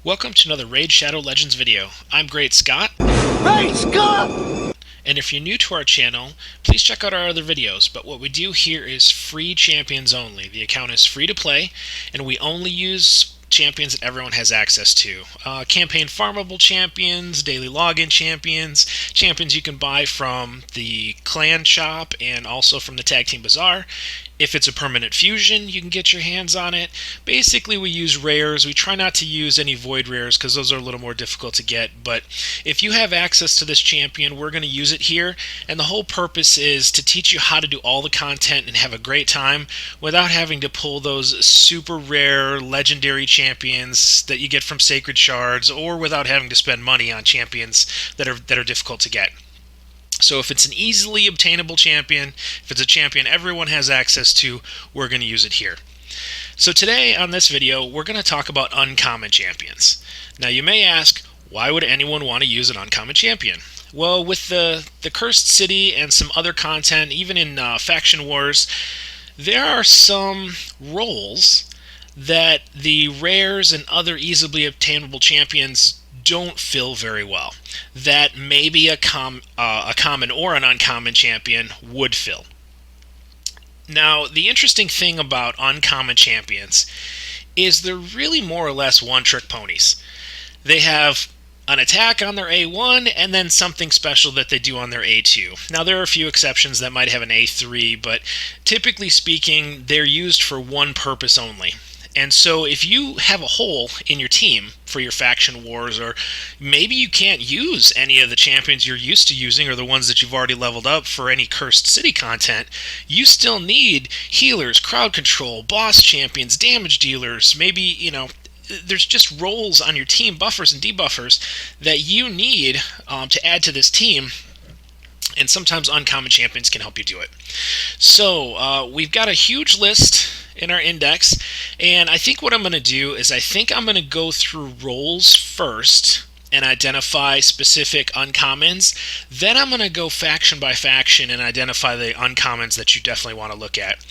Welcome to another Raid Shadow Legends video. I'm Great Scott, Hey, Scott! and if you're new to our channel, please check out our other videos, but what we do here is free champions only. The account is free to play, and we only use champions that everyone has access to. Campaign farmable champions, daily login champions, champions you can buy from the clan shop and also from the Tag Team Bazaar. If it's a permanent fusion, you can get your hands on it. Basically, we use rares. We try not to use any void rares because those are a little more difficult to get. But if you have access to this champion, we're going to use it here. And the whole purpose is to teach you how to do all the content and have a great time without having to pull those super rare legendary champions that you get from Sacred Shards, or without having to spend money on champions that are difficult to get. So if it's an easily obtainable champion, if it's a champion everyone has access to, we're going to use it here. So today on this video, we're going to talk about uncommon champions. Now you may ask, why would anyone want to use an uncommon champion? Well, with the Cursed City and some other content, even in Faction Wars, there are some roles that the rares and other easily obtainable champions don't fill very well, that maybe a common or an uncommon champion would fill. Now, the interesting thing about uncommon champions is they're really more or less one-trick ponies. They have an attack on their A1 and then something special that they do on their A2. Now, there are a few exceptions that might have an A3, but typically speaking, they're used for one purpose only. And so if you have a hole in your team for your faction wars, or maybe you can't use any of the champions you're used to using or the ones that you've already leveled up for any Cursed City content, you still need healers, crowd control, boss champions, damage dealers, maybe, there's just roles on your team, buffers and debuffers, that you need to add to this team. And sometimes uncommon champions can help you do it. So we've got a huge list in our index, and I think what I'm going to do is I'm going to go through roles first and identify specific uncommons. Then I'm going to go faction by faction and identify the uncommons that you definitely want to look at.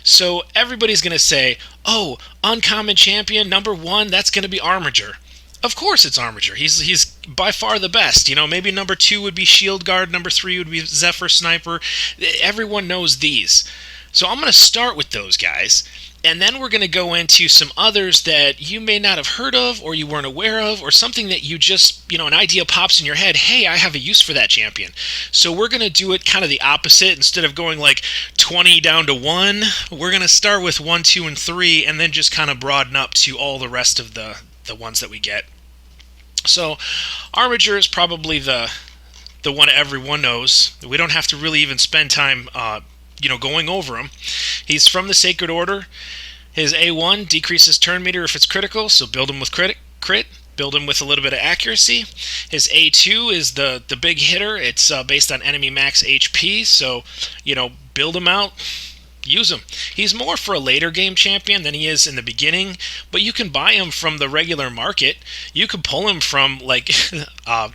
So everybody's going to say, oh, uncommon champion number one, that's going to be Armiger. Of course it's Armiger. He's by far the best. Maybe number 2 would be Shield Guard, number 3 would be Zephyr Sniper. Everyone knows these. So I'm going to start with those guys, and then we're going to go into some others that you may not have heard of, or you weren't aware of, or something that you just, an idea pops in your head, hey, I have a use for that champion. So we're going to do it kind of the opposite. Instead of going like 20 down to 1, we're going to start with 1, 2, and 3, and then just kind of broaden up to all the rest of the ones that we get. So Armiger is probably the one everyone knows. We don't have to really even spend time going over him. He's from the Sacred Order. His A1 decreases turn meter if it's critical, so build him with crit. Build him with a little bit of accuracy. His A2 is the big hitter. It's based on enemy max HP, so build him out. Use him. He's more for a later game champion than he is in the beginning, but you can buy him from the regular market. You can pull him from like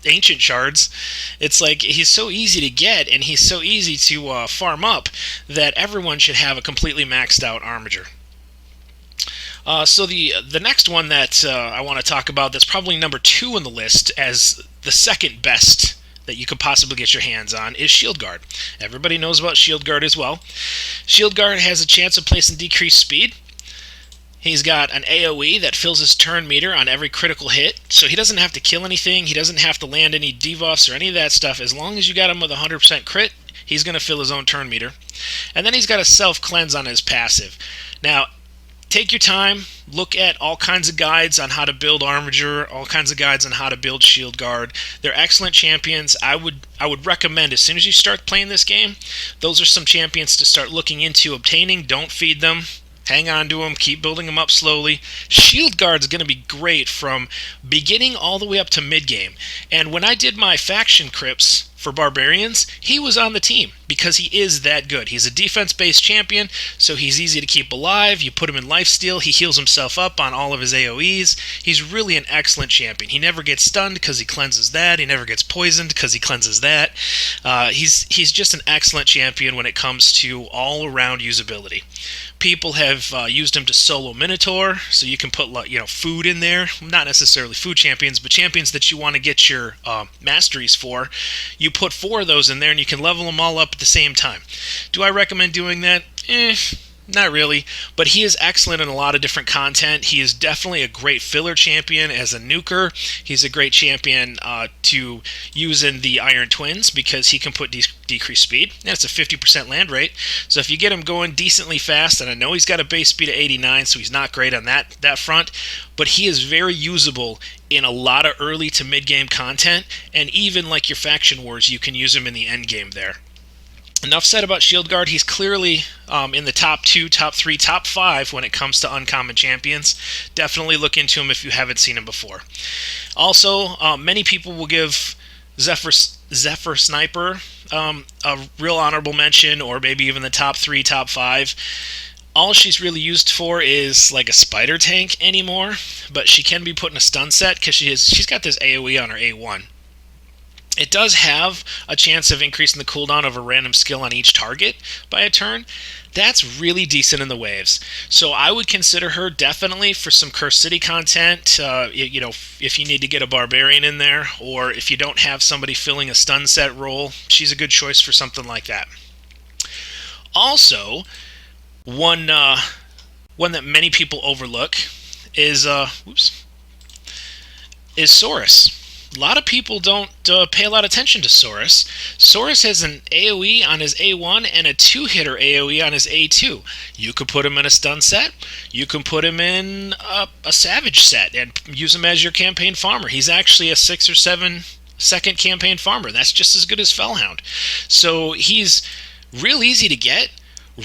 ancient shards. It's like he's so easy to get and he's so easy to farm up that everyone should have a completely maxed out Armiger. So the next one that I want to talk about, that's probably number 2 on the list as the second best that you could possibly get your hands on, is Shield Guard. Everybody knows about Shield Guard as well. Shield Guard has a chance of placing decreased speed. He's got an AoE that fills his turn meter on every critical hit, so he doesn't have to kill anything, he doesn't have to land any debuffs or any of that stuff. As long as you got him with 100% crit, he's going to fill his own turn meter. And then he's got a self-cleanse on his passive. Now, take your time, look at all kinds of guides on how to build Armiger, all kinds of guides on how to build Shield Guard. They're excellent champions. I would recommend, as soon as you start playing this game, those are some champions to start looking into obtaining. Don't feed them. Hang on to them. Keep building them up slowly. Shield Guard's going to be great from beginning all the way up to mid-game. And when I did my faction crypts for Barbarians, he was on the team because he is that good. He's a defense-based champion, so he's easy to keep alive. You put him in lifesteal, he heals himself up on all of his AoEs. He's really an excellent champion. He never gets stunned because he cleanses that. He never gets poisoned because he cleanses that. He's just an excellent champion when it comes to all-around usability. People have used him to solo Minotaur, so you can put food in there. Not necessarily food champions, but champions that you want to get your masteries for. You put 4 of those in there, and you can level them all up at the same time. Do I recommend doing that? Not really, but he is excellent in a lot of different content. He is definitely a great filler champion as a nuker. He's a great champion to use in the Iron Twins because he can put decreased speed, and it's a 50% land rate. So if you get him going decently fast, and I know he's got a base speed of 89, so he's not great on that front, but he is very usable in a lot of early to mid-game content, and even like your faction wars, you can use him in the end game there. Enough said about Shield Guard. He's clearly in the top 2, top 3, top 5 when it comes to uncommon champions. Definitely look into him if you haven't seen him before. Also, many people will give Zephyr Sniper a real honorable mention, or maybe even the top 3, top 5. All she's really used for is like a spider tank anymore, but she can be put in a stun set because she's got this AoE on her A1. It does have a chance of increasing the cooldown of a random skill on each target by a turn. That's really decent in the waves. So I would consider her definitely for some Cursed City content, if you need to get a Barbarian in there, or if you don't have somebody filling a stun set role, she's a good choice for something like that. Also, one that many people overlook is Saurus. A lot of people don't pay a lot of attention to Saurus. Saurus has an AoE on his A1 and a 2-hitter AoE on his A2. You could put him in a stun set. You can put him in a Savage set and use him as your campaign farmer. He's actually a 6 or 7 second campaign farmer. That's just as good as Fellhound. So he's real easy to get,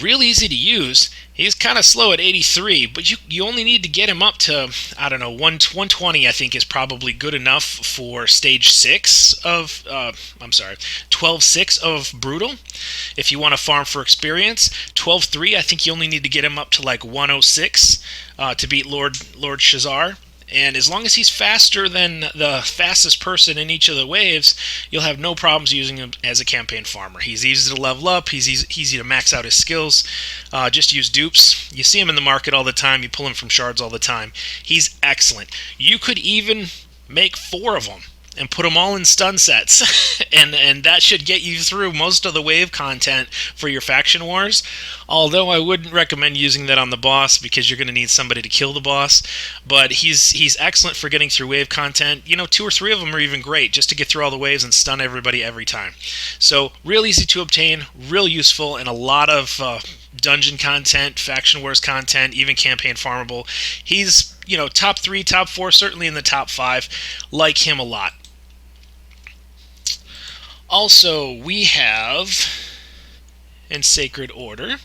real easy to use. He's kind of slow at 83, but you only need to get him up to, 120, I think is probably good enough for stage 6 of, 12-6 of Brutal. If you want to farm for experience, 12-3, I think you only need to get him up to like 106 to beat Lord Shazar. And as long as he's faster than the fastest person in each of the waves, you'll have no problems using him as a campaign farmer. He's easy to level up. He's easy to max out his skills. Just use dupes. You see him in the market all the time. You pull him from shards all the time. He's excellent. You could even make 4 of them and put them all in stun sets, and that should get you through most of the wave content for your faction wars. Although I wouldn't recommend using that on the boss because you're going to need somebody to kill the boss. But he's excellent for getting through wave content. 2 or 3 of them are even great just to get through all the waves and stun everybody every time. So real easy to obtain, real useful, and a lot of dungeon content, faction wars content, even campaign farmable. He's top 3, top 4, certainly in the top 5. Like him a lot. Also, we have, in Sacred Order,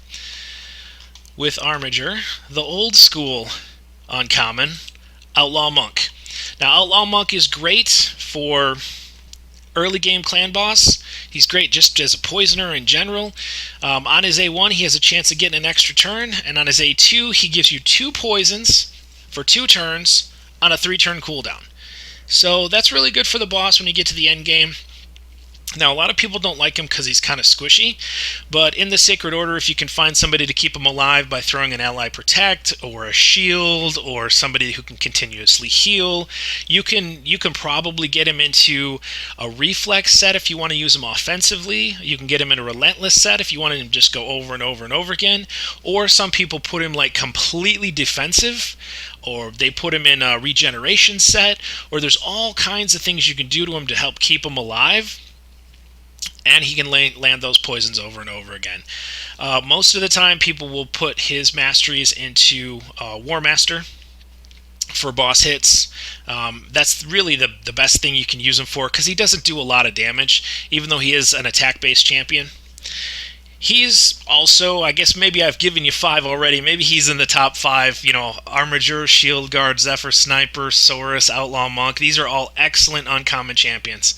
with Armiger, the old school uncommon, Outlaw Monk. Now, Outlaw Monk is great for early game clan boss. He's great just as a poisoner in general. On his A1, he has a chance of getting an extra turn, and on his A2, he gives you 2 poisons for 2 turns on a 3-turn cooldown. So that's really good for the boss when you get to the end game. Now, a lot of people don't like him because he's kind of squishy, but in the Sacred Order, if you can find somebody to keep him alive by throwing an ally protect, or a shield, or somebody who can continuously heal, you can probably get him into a reflex set if you want to use him offensively. You can get him in a relentless set if you want him to just go over and over and over again, or some people put him like completely defensive, or they put him in a regeneration set, or there's all kinds of things you can do to him to help keep him alive. And he can land those poisons over and over again. Most of the time, people will put his masteries into War Master for boss hits. That's really the best thing you can use him for, because he doesn't do a lot of damage, even though he is an attack-based champion. He's also, I guess maybe I've given you 5 already, maybe he's in the top 5, Armiger, Shield Guard, Zephyr Sniper, Saurus, Outlaw Monk. These are all excellent uncommon champions.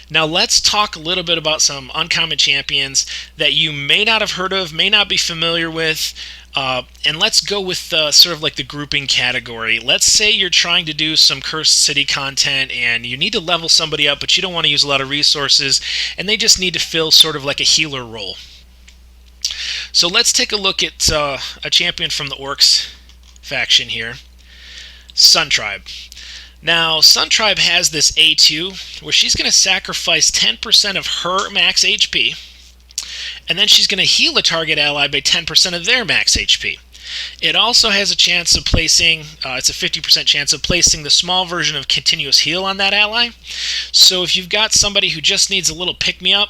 Now let's talk a little bit about some uncommon champions that you may not have heard of, may not be familiar with. And let's go with sort of like the grouping category. Let's say you're trying to do some Cursed City content and you need to level somebody up, but you don't want to use a lot of resources, and they just need to fill sort of like a healer role. So let's take a look at a champion from the Orcs faction here, Sun Tribe. Now, Sun Tribe has this A2 where she's going to sacrifice 10% of her max HP, and then she's going to heal a target ally by 10% of their max HP. It also has a chance of placing, it's a 50% chance of placing the small version of Continuous Heal on that ally. So if you've got somebody who just needs a little pick-me-up,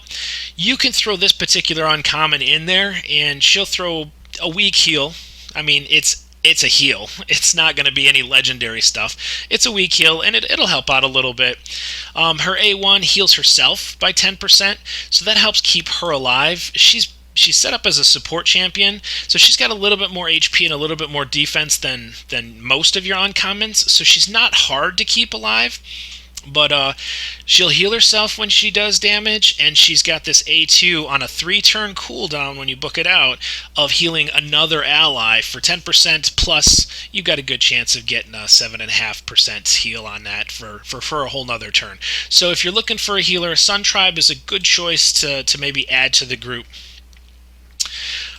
you can throw this particular uncommon in there, and she'll throw a weak heal. I mean, it's a heal. It's not going to be any legendary stuff. It's a weak heal, and it'll help out a little bit. Her A1 heals herself by 10%, so that helps keep her alive. She's set up as a support champion, so she's got a little bit more HP and a little bit more defense than most of your uncommons, so she's not hard to keep alive. But she'll heal herself when she does damage, and she's got this A2 on a 3-turn cooldown when you book it out of healing another ally for 10%, plus you've got a good chance of getting a 7.5% heal on that for a whole nother turn. So if you're looking for a healer, Sun Tribe is a good choice to maybe add to the group.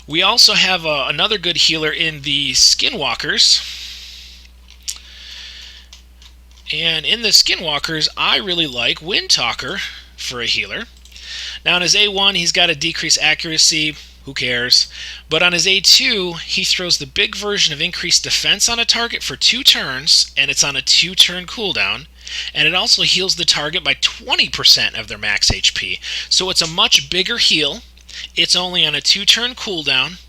We also have another good healer in the Skinwalkers. And in the Skinwalkers, I really like Windtalker for a healer. Now on his A1, he's got a decreased accuracy. Who cares? But on his A2, he throws the big version of increased defense on a target for 2 turns, and it's on a 2-turn cooldown. And it also heals the target by 20% of their max HP. So it's a much bigger heal. It's only on a 2-turn cooldown.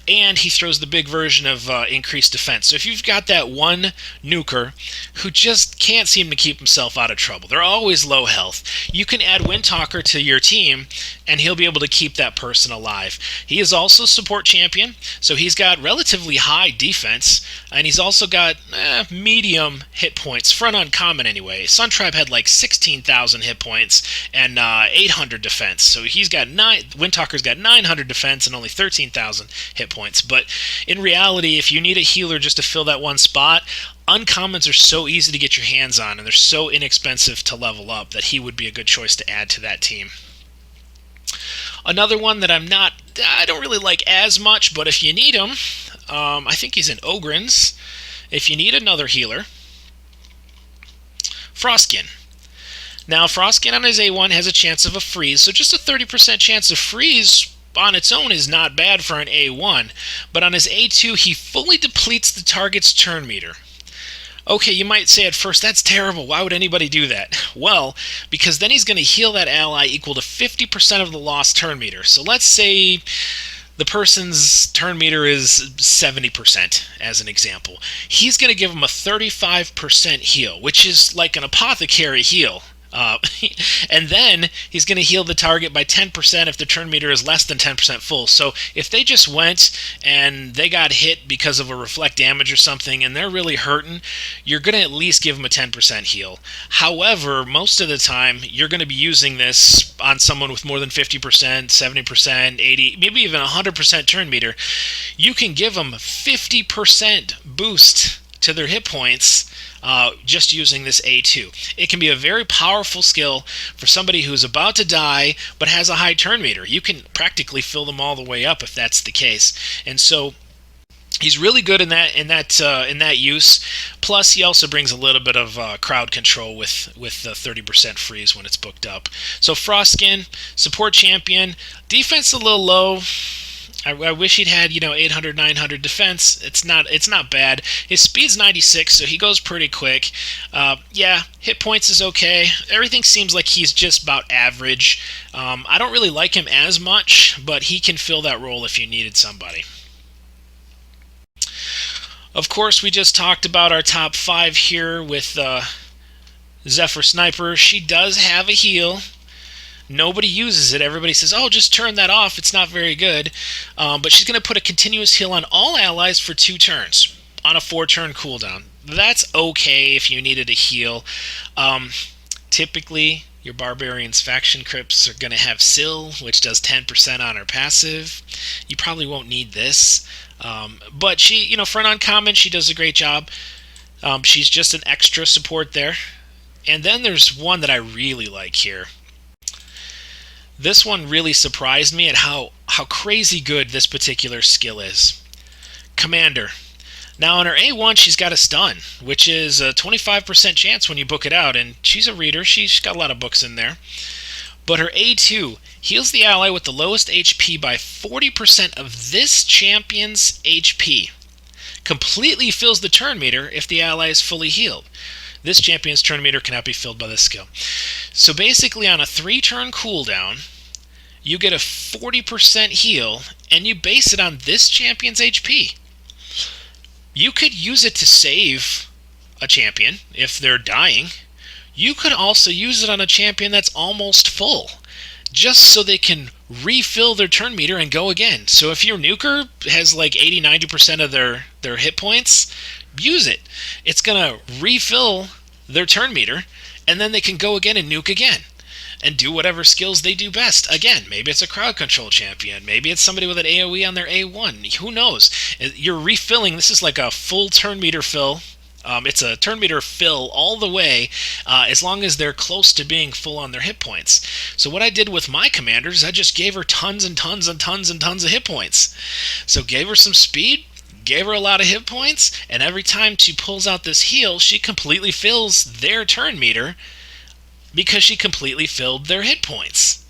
And he throws the big version of increased defense. So if you've got that one nuker who just can't seem to keep himself out of trouble, they're always low health, you can add Windtalker to your team, and he'll be able to keep that person alive. He is also support champion, so he's got relatively high defense, and he's also got medium hit points, for an uncommon anyway. Sun Tribe had like 16,000 hit points and 800 defense, so Windtalker's got 900 defense and only 13,000 hit points. But in reality, if you need a healer just to fill that one spot, uncommons are so easy to get your hands on, and they're so inexpensive to level up that he would be a good choice to add to that team. Another one that I don't really like as much, but if you need him, I think he's in Ogryns. If you need another healer, Frostkin. Now, Frostkin on his A1 has a chance of a freeze, so just a 30% chance of freeze on its own is not bad for an A1, but on his A2, he fully depletes the target's turn meter. Okay, you might say at first, that's terrible. Why would anybody do that? Well, because then he's going to heal that ally equal to 50% of the lost turn meter. So let's say the person's turn meter is 70%, as an example. He's going to give him a 35% heal, which is like an apothecary heal. And then he's going to heal the target by 10% if the turn meter is less than 10% full. So if they just went and they got hit because of a reflect damage or something and they're really hurting, you're going to at least give them a 10% heal. However, most of the time you're going to be using this on someone with more than 50%, 70%, 80, maybe even 100% turn meter. You can give them 50% boost to their hit points just using this A2. It can be a very powerful skill for somebody who's about to die but has a high turn meter. You can practically fill them all the way up if that's the case. And so he's really good in that use. Plus, he also brings a little bit of crowd control with the 30% freeze when it's booked up. So Frostkin, support champion, defense a little low. I wish he'd had 800, 900 defense. It's not bad. His speed's 96, so he goes pretty quick. Hit points is okay. Everything seems like he's just about average. I don't really like him as much, but he can fill that role if you needed somebody. Of course, we just talked about our top 5 here with Zephyr Sniper. She does have a heal. Nobody uses it. Everybody says, oh, just turn that off. It's not very good. But she's going to put a continuous heal on all allies for 2 turns on a 4-turn cooldown. That's okay if you needed a heal. Typically, Your Barbarian's Faction Crypts are going to have Syl, which does 10% on her passive. You probably won't need this. But she, for an uncommon, she does a great job. She's just an extra support there. And then there's one that I really like here. This one really surprised me at how crazy good this particular skill is. Commander. Now on her A1 she's got a stun, which is a 25% chance when you book it out, and she's a reader, she's got a lot of books in there. But her A2 heals the ally with the lowest HP by 40% of this champion's HP. Completely fills the turn meter if the ally is fully healed. This champion's turn meter cannot be filled by this skill. So basically on a 3-turn cooldown, you get a 40% heal, and you base it on this champion's HP. You could use it to save a champion if they're dying. You could also use it on a champion that's almost full, just so they can refill their turn meter and go again. So if your nuker has like 80-90% of their hit points, use it. It's going to refill their turn meter, and then they can go again and nuke again and do whatever skills they do best. Again, maybe it's a crowd control champion. Maybe it's somebody with an AoE on their A1. Who knows? You're refilling. This is like a full turn meter fill. It's a turn meter fill all the way, as long as they're close to being full on their hit points. So what I did with my commanders, I just gave her tons and tons and tons and tons of hit points. So gave her some speed, gave her a lot of hit points, and every time she pulls out this heal, she completely fills their turn meter because she completely filled their hit points.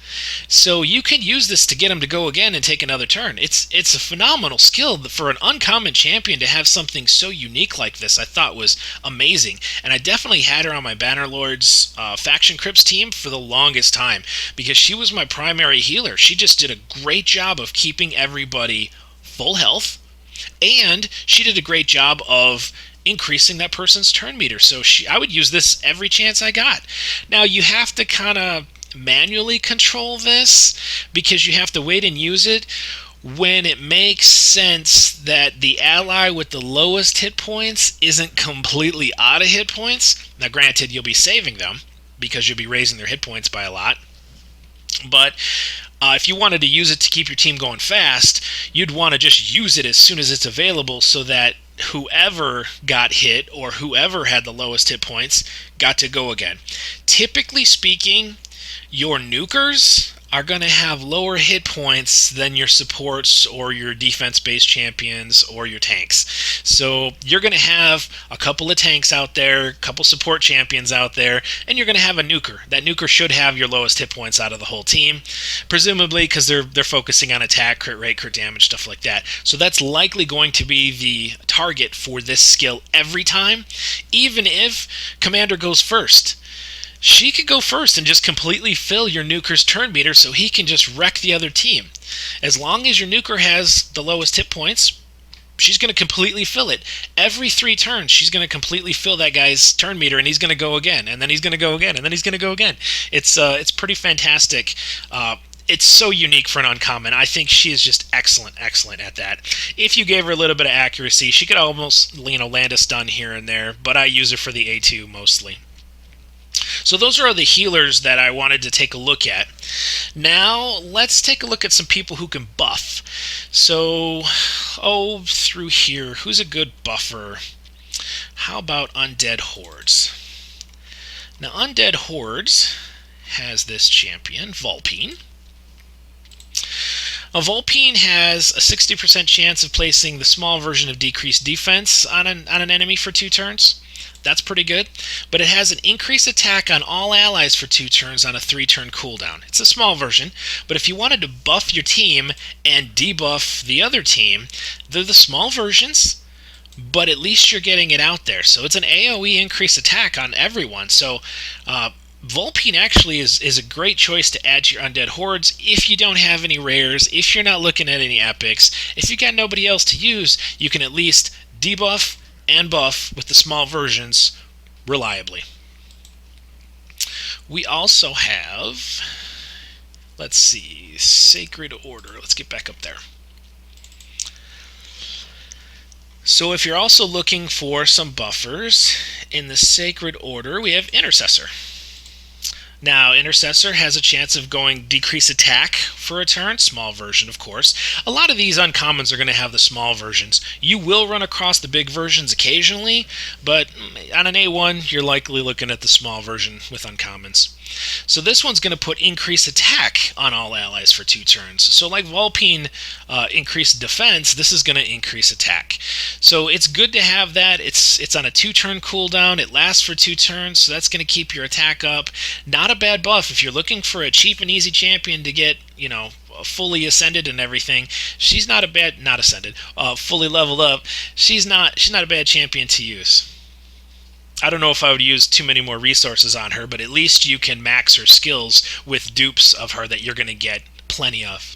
So you can use this to get them to go again and take another turn. It's a phenomenal skill for an uncommon champion to have something so unique like this. I thought was amazing, and I definitely had her on my Bannerlords Faction Crypts team for the longest time because she was my primary healer. She just did a great job of keeping everybody full health, and she did a great job of increasing that person's turn meter. So I would use this every chance I got. Now you have to kind of manually control this because you have to wait and use it when it makes sense that the ally with the lowest hit points isn't completely out of hit points. Now granted, you'll be saving them because you'll be raising their hit points by a lot, but if you wanted to use it to keep your team going fast, you'd want to just use it as soon as it's available so that whoever got hit or whoever had the lowest hit points got to go again. Typically speaking, your nukers are going to have lower hit points than your supports or your defense-based champions or your tanks. So you're going to have a couple of tanks out there, a couple support champions out there, and you're going to have a nuker. That nuker should have your lowest hit points out of the whole team, presumably because they're focusing on attack, crit rate, crit damage, stuff like that. So that's likely going to be the target for this skill every time, even if Commander goes first. She could go first and just completely fill your nuker's turn meter so he can just wreck the other team. As long as your nuker has the lowest hit points, she's going to completely fill it. Every 3 turns, she's going to completely fill that guy's turn meter, and he's going to go again, and then he's going to go again, and then he's going to go again. It's pretty fantastic. It's so unique for an uncommon. I think she is just excellent at that. If you gave her a little bit of accuracy, she could almost land a stun here and there, but I use her for the A2 mostly. So those are the healers that I wanted to take a look at. Now, let's take a look at some people who can buff. So, through here, who's a good buffer? How about Undead Hordes? Now, Undead Hordes has this champion, Vulpine. Vulpine has a 60% chance of placing the small version of decreased defense on an enemy for 2 turns. That's pretty good, but it has an increased attack on all allies for 2 turns on a 3-turn cooldown. It's a small version, but if you wanted to buff your team and debuff the other team, they're the small versions, but at least you're getting it out there. So it's an AoE increased attack on everyone. So Vulpine actually is a great choice to add to your Undead Hordes if you don't have any rares, if you're not looking at any epics. If you got nobody else to use, you can at least debuff and buff with the small versions reliably. We also have, let's see, Sacred Order. Let's get back up there. So if you're also looking for some buffers, in the Sacred Order we have Intercessor. Now, Intercessor has a chance of going decrease attack for a turn, small version, of course. A lot of these uncommons are going to have the small versions. You will run across the big versions occasionally, but on an A1, you're likely looking at the small version with uncommons. So this one's going to put increase attack on all allies for 2 turns. So like Vulpine increased defense, this is going to increase attack. So it's good to have that. It's on a 2-turn cooldown. It lasts for 2 turns, so that's going to keep your attack up. Not a bad buff if you're looking for a cheap and easy champion to get, fully ascended and everything. She's not a bad, not ascended, fully leveled up. She's not a bad champion to use. I don't know if I would use too many more resources on her, but at least you can max her skills with dupes of her that you're going to get plenty of.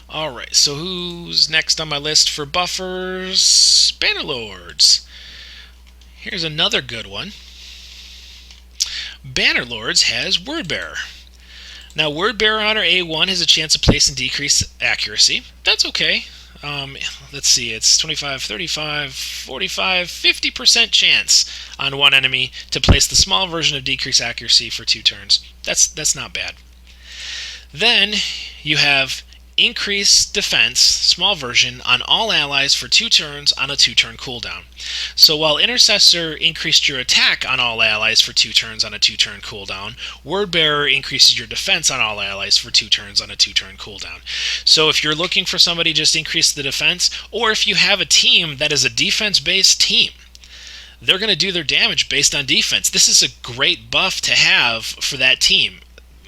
Alright, so who's next on my list for buffers? Bannerlords. Here's another good one. Bannerlords has Wordbearer. Now, Wordbearer on her A1 has a chance of place and decrease accuracy. That's okay. Let's see, it's 25, 35, 45, 50% chance on one enemy to place the small version of decrease accuracy for 2 turns. That's not bad. Then you have increase defense, small version, on all allies for 2 turns on a 2-turn cooldown. So while Intercessor increased your attack on all allies for 2 turns on a 2-turn cooldown, Wordbearer increases your defense on all allies for 2 turns on a 2-turn cooldown. So if you're looking for somebody, just increase the defense, or if you have a team that is a defense-based team, they're going to do their damage based on defense. This is a great buff to have for that team.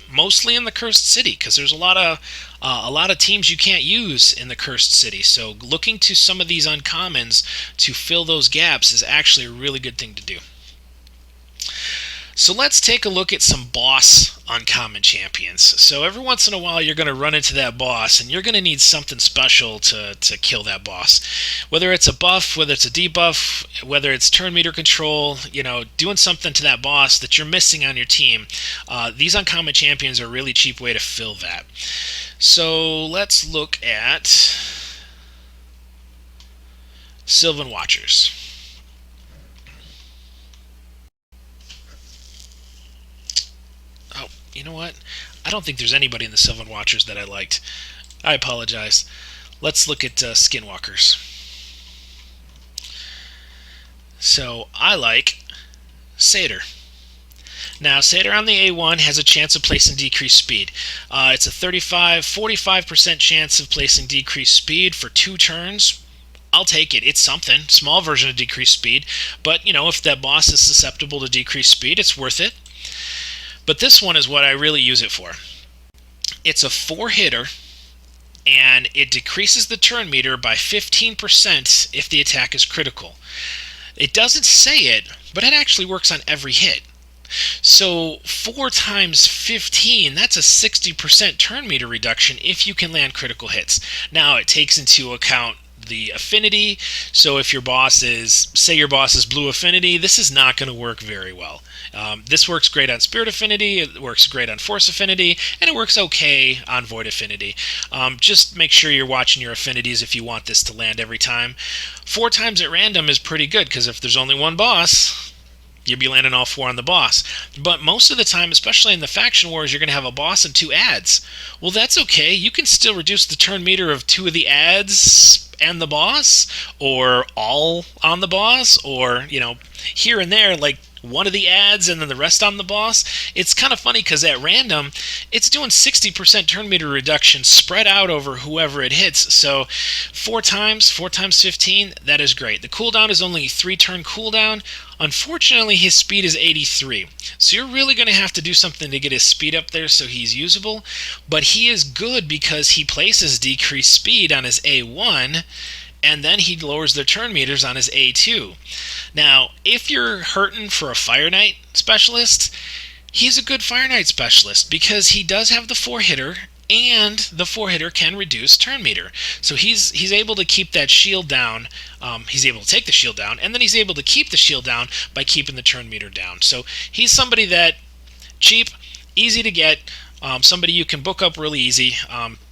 Mostly in the Cursed City, because there's a lot of teams you can't use in the Cursed City. So looking to some of these uncommons to fill those gaps is actually a really good thing to do. So let's take a look at some boss uncommon champions. So every once in a while you're going to run into that boss, and you're going to need something special to kill that boss. Whether it's a buff, whether it's a debuff, whether it's turn meter control, doing something to that boss that you're missing on your team. These uncommon champions are a really cheap way to fill that. So let's look at Sylvan Watchers. You know what? I don't think there's anybody in the Sylvan Watchers that I liked. I apologize. Let's look at Skinwalkers. So I like Satyr. Now, Satyr on the A1 has a chance of placing decreased speed. It's a 45% chance of placing decreased speed for 2 turns. I'll take it. It's something. Small version of decreased speed. But, if that boss is susceptible to decreased speed, it's worth it. But this one is what I really use it for. It's a 4-hitter, and it decreases the turn meter by 15% if the attack is critical. It doesn't say it, but it actually works on every hit. So 4 times 15, that's a 60% turn meter reduction if you can land critical hits. Now, it takes into account the affinity, so if your boss is, say your boss is blue affinity, this is not going to work very well. This works great on spirit affinity, it works great on force affinity, and it works okay on void affinity. Just make sure you're watching your affinities if you want this to land every time. 4 times at random is pretty good, because if there's only one boss, you'll be landing all 4 on the boss. But most of the time, especially in the faction wars, you're going to have a boss and 2 adds. Well, that's okay. You can still reduce the turn meter of 2 of the adds and the boss, or all on the boss, or, here and there, like one of the adds and then the rest on the boss. It's kind of funny because at random, it's doing 60% turn meter reduction spread out over whoever it hits. So 4 times 15, that is great. The cooldown is only a 3-turn cooldown. Unfortunately, his speed is 83. So you're really going to have to do something to get his speed up there so he's usable. But he is good because he places decreased speed on his A1, and then he lowers the turn meters on his A2. Now, if you're hurting for a Fire Knight specialist, he's a good Fire Knight specialist because he does have the 4-hitter, and the 4-hitter can reduce turn meter. So he's able to keep that shield down. He's able to take the shield down, and then he's able to keep the shield down by keeping the turn meter down. So he's somebody that, cheap, easy to get, somebody you can book up really easy.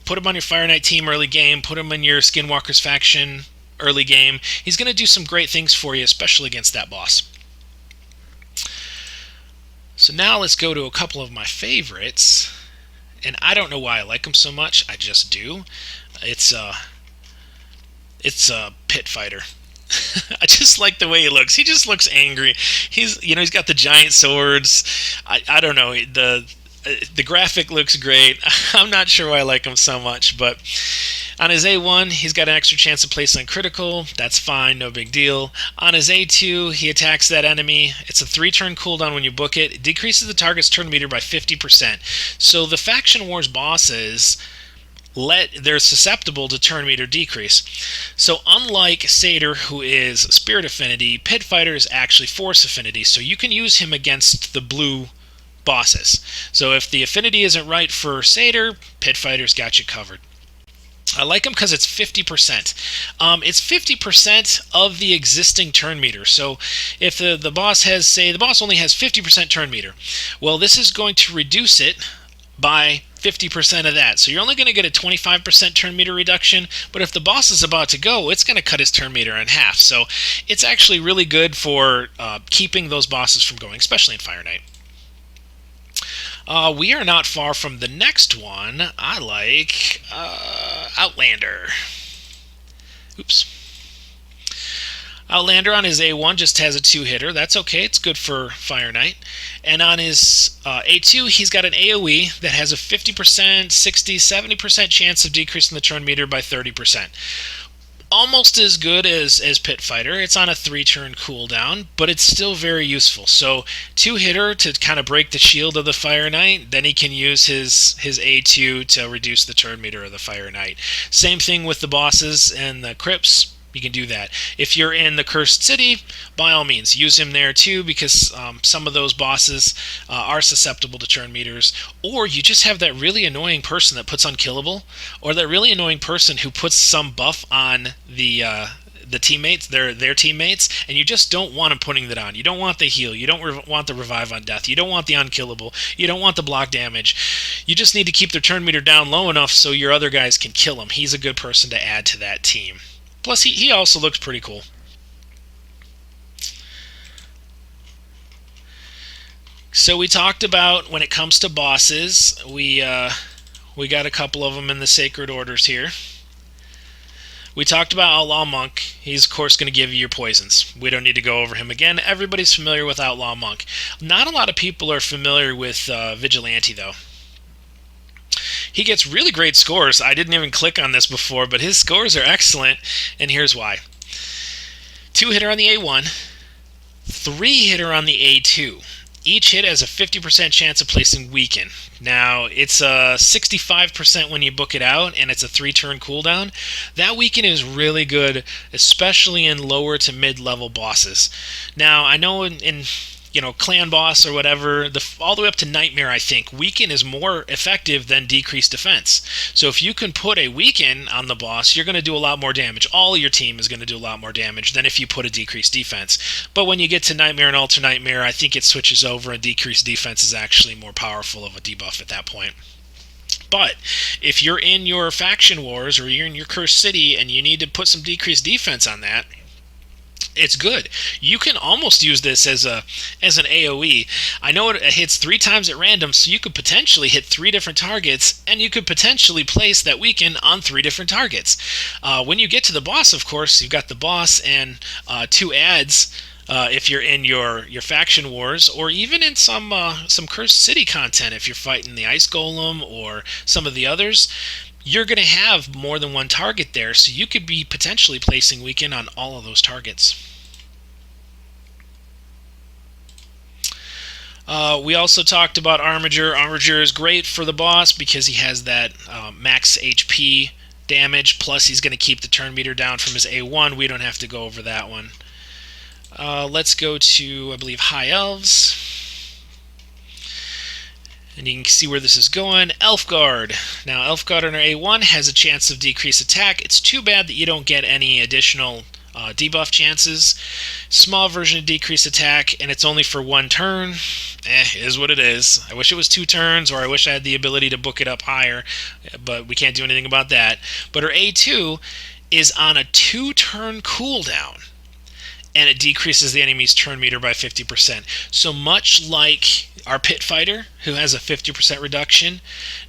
Put him on your Fire Knight team early game, put him in your Skinwalkers faction early game. He's going to do some great things for you, especially against that boss. So now let's go to a couple of my favorites. And I don't know why I like them so much. I just do. It's Pit Fighter. I just like the way he looks. He just looks angry. He's got the giant swords. I don't know, the graphic looks great. I'm not sure why I like him so much, but on his A1, he's got an extra chance of placing critical. That's fine, no big deal. On his A2, he attacks that enemy. It's a 3-turn cooldown when you book it. It decreases the target's turn meter by 50%. So the Faction Wars bosses, they're susceptible to turn meter decrease. So unlike Satyr, who is Spirit Affinity, Pit Fighter is actually Force Affinity, so you can use him against the blue bosses. So if the affinity isn't right for Satyr, Pit Fighter's got you covered. I like him because it's 50%. It's 50% of the existing turn meter. So if the boss has, say, the boss only has 50% turn meter, well, this is going to reduce it by 50% of that. So you're only going to get a 25% turn meter reduction, but if the boss is about to go, it's going to cut his turn meter in half. So it's actually really good for keeping those bosses from going, especially in Fire Knight. We are not far from the next one. I like Outlander. Oops. Outlander on his A1 just has a 2-hitter. That's okay. It's good for Fire Knight. And on his A2, he's got an AoE that has a 50%, 60, 70% chance of decreasing the turn meter by 30%. Almost as good as Pit Fighter. It's on a 3-turn cooldown, but it's still very useful. So 2-hitter to kind of break the shield of the Fire Knight, then he can use his A2 to reduce the turn meter of the Fire Knight. Same thing with the bosses and the crypts. You can do that. If you're in the Cursed City, by all means, use him there too, because some of those bosses are susceptible to turn meters. Or you just have that really annoying person that puts Unkillable, or that really annoying person who puts some buff on the teammates, their teammates, and you just don't want them putting that on. You don't want the heal. You don't want the revive on death. You don't want the unkillable. You don't want the block damage. You just need to keep their turn meter down low enough so your other guys can kill him. He's a good person to add to that team. Plus, he also looks pretty cool. So we talked about when it comes to bosses, we got a couple of them in the Sacred Orders here. We talked about Outlaw Monk. He's, of course, going to give you your poisons. We don't need to go over him again. Everybody's familiar with Outlaw Monk. Not a lot of people are familiar with Vigilante, though. He gets really great scores. I didn't even click on this before, but his scores are excellent, and here's why. 2-hitter on the A1, 3-hitter on the A2. Each hit has a 50% chance of placing Weaken. Now, it's a 65% when you book it out, and it's a 3-turn cooldown. That Weaken is really good, especially in lower to mid-level bosses. Now, I know in clan boss or whatever, all the way up to Nightmare, I think, Weaken is more effective than decreased defense. So if you can put a Weaken on the boss, you're going to do a lot more damage. All your team is going to do a lot more damage than if you put a decreased defense. But when you get to Nightmare and Alter Nightmare, I think it switches over, and decreased defense is actually more powerful of a debuff at that point. But if you're in your Faction Wars or you're in your Cursed City and you need to put some decreased defense on that, it's good. You can almost use this as an AoE. I know it hits 3 times at random, so you could potentially hit 3 different targets, and you could potentially place that Weaken on 3 different targets. When you get to the boss, of course, you've got the boss and 2 adds if you're in your Faction Wars, or even in some Cursed City content if you're fighting the Ice Golem or some of the others. You're going to have more than one target there, so you could be potentially placing Weaken on all of those targets. We also talked about Armiger. Armiger is great for the boss because he has that max HP damage, plus he's going to keep the turn meter down from his A1. We don't have to go over that one. Let's go to, I believe, High Elves. And you can see where this is going. Elfguard. Now, Elfguard on our A1 has a chance of decreased attack. It's too bad that you don't get any additional debuff chances. Small version of decreased attack, and it's only for 1 turn. Is what it is. I wish it was 2 turns, or I wish I had the ability to book it up higher, but we can't do anything about that. But her A2 is on a 2-turn cooldown. and it decreases the enemy's turn meter by 50%. So much like our Pit Fighter, who has a 50% reduction.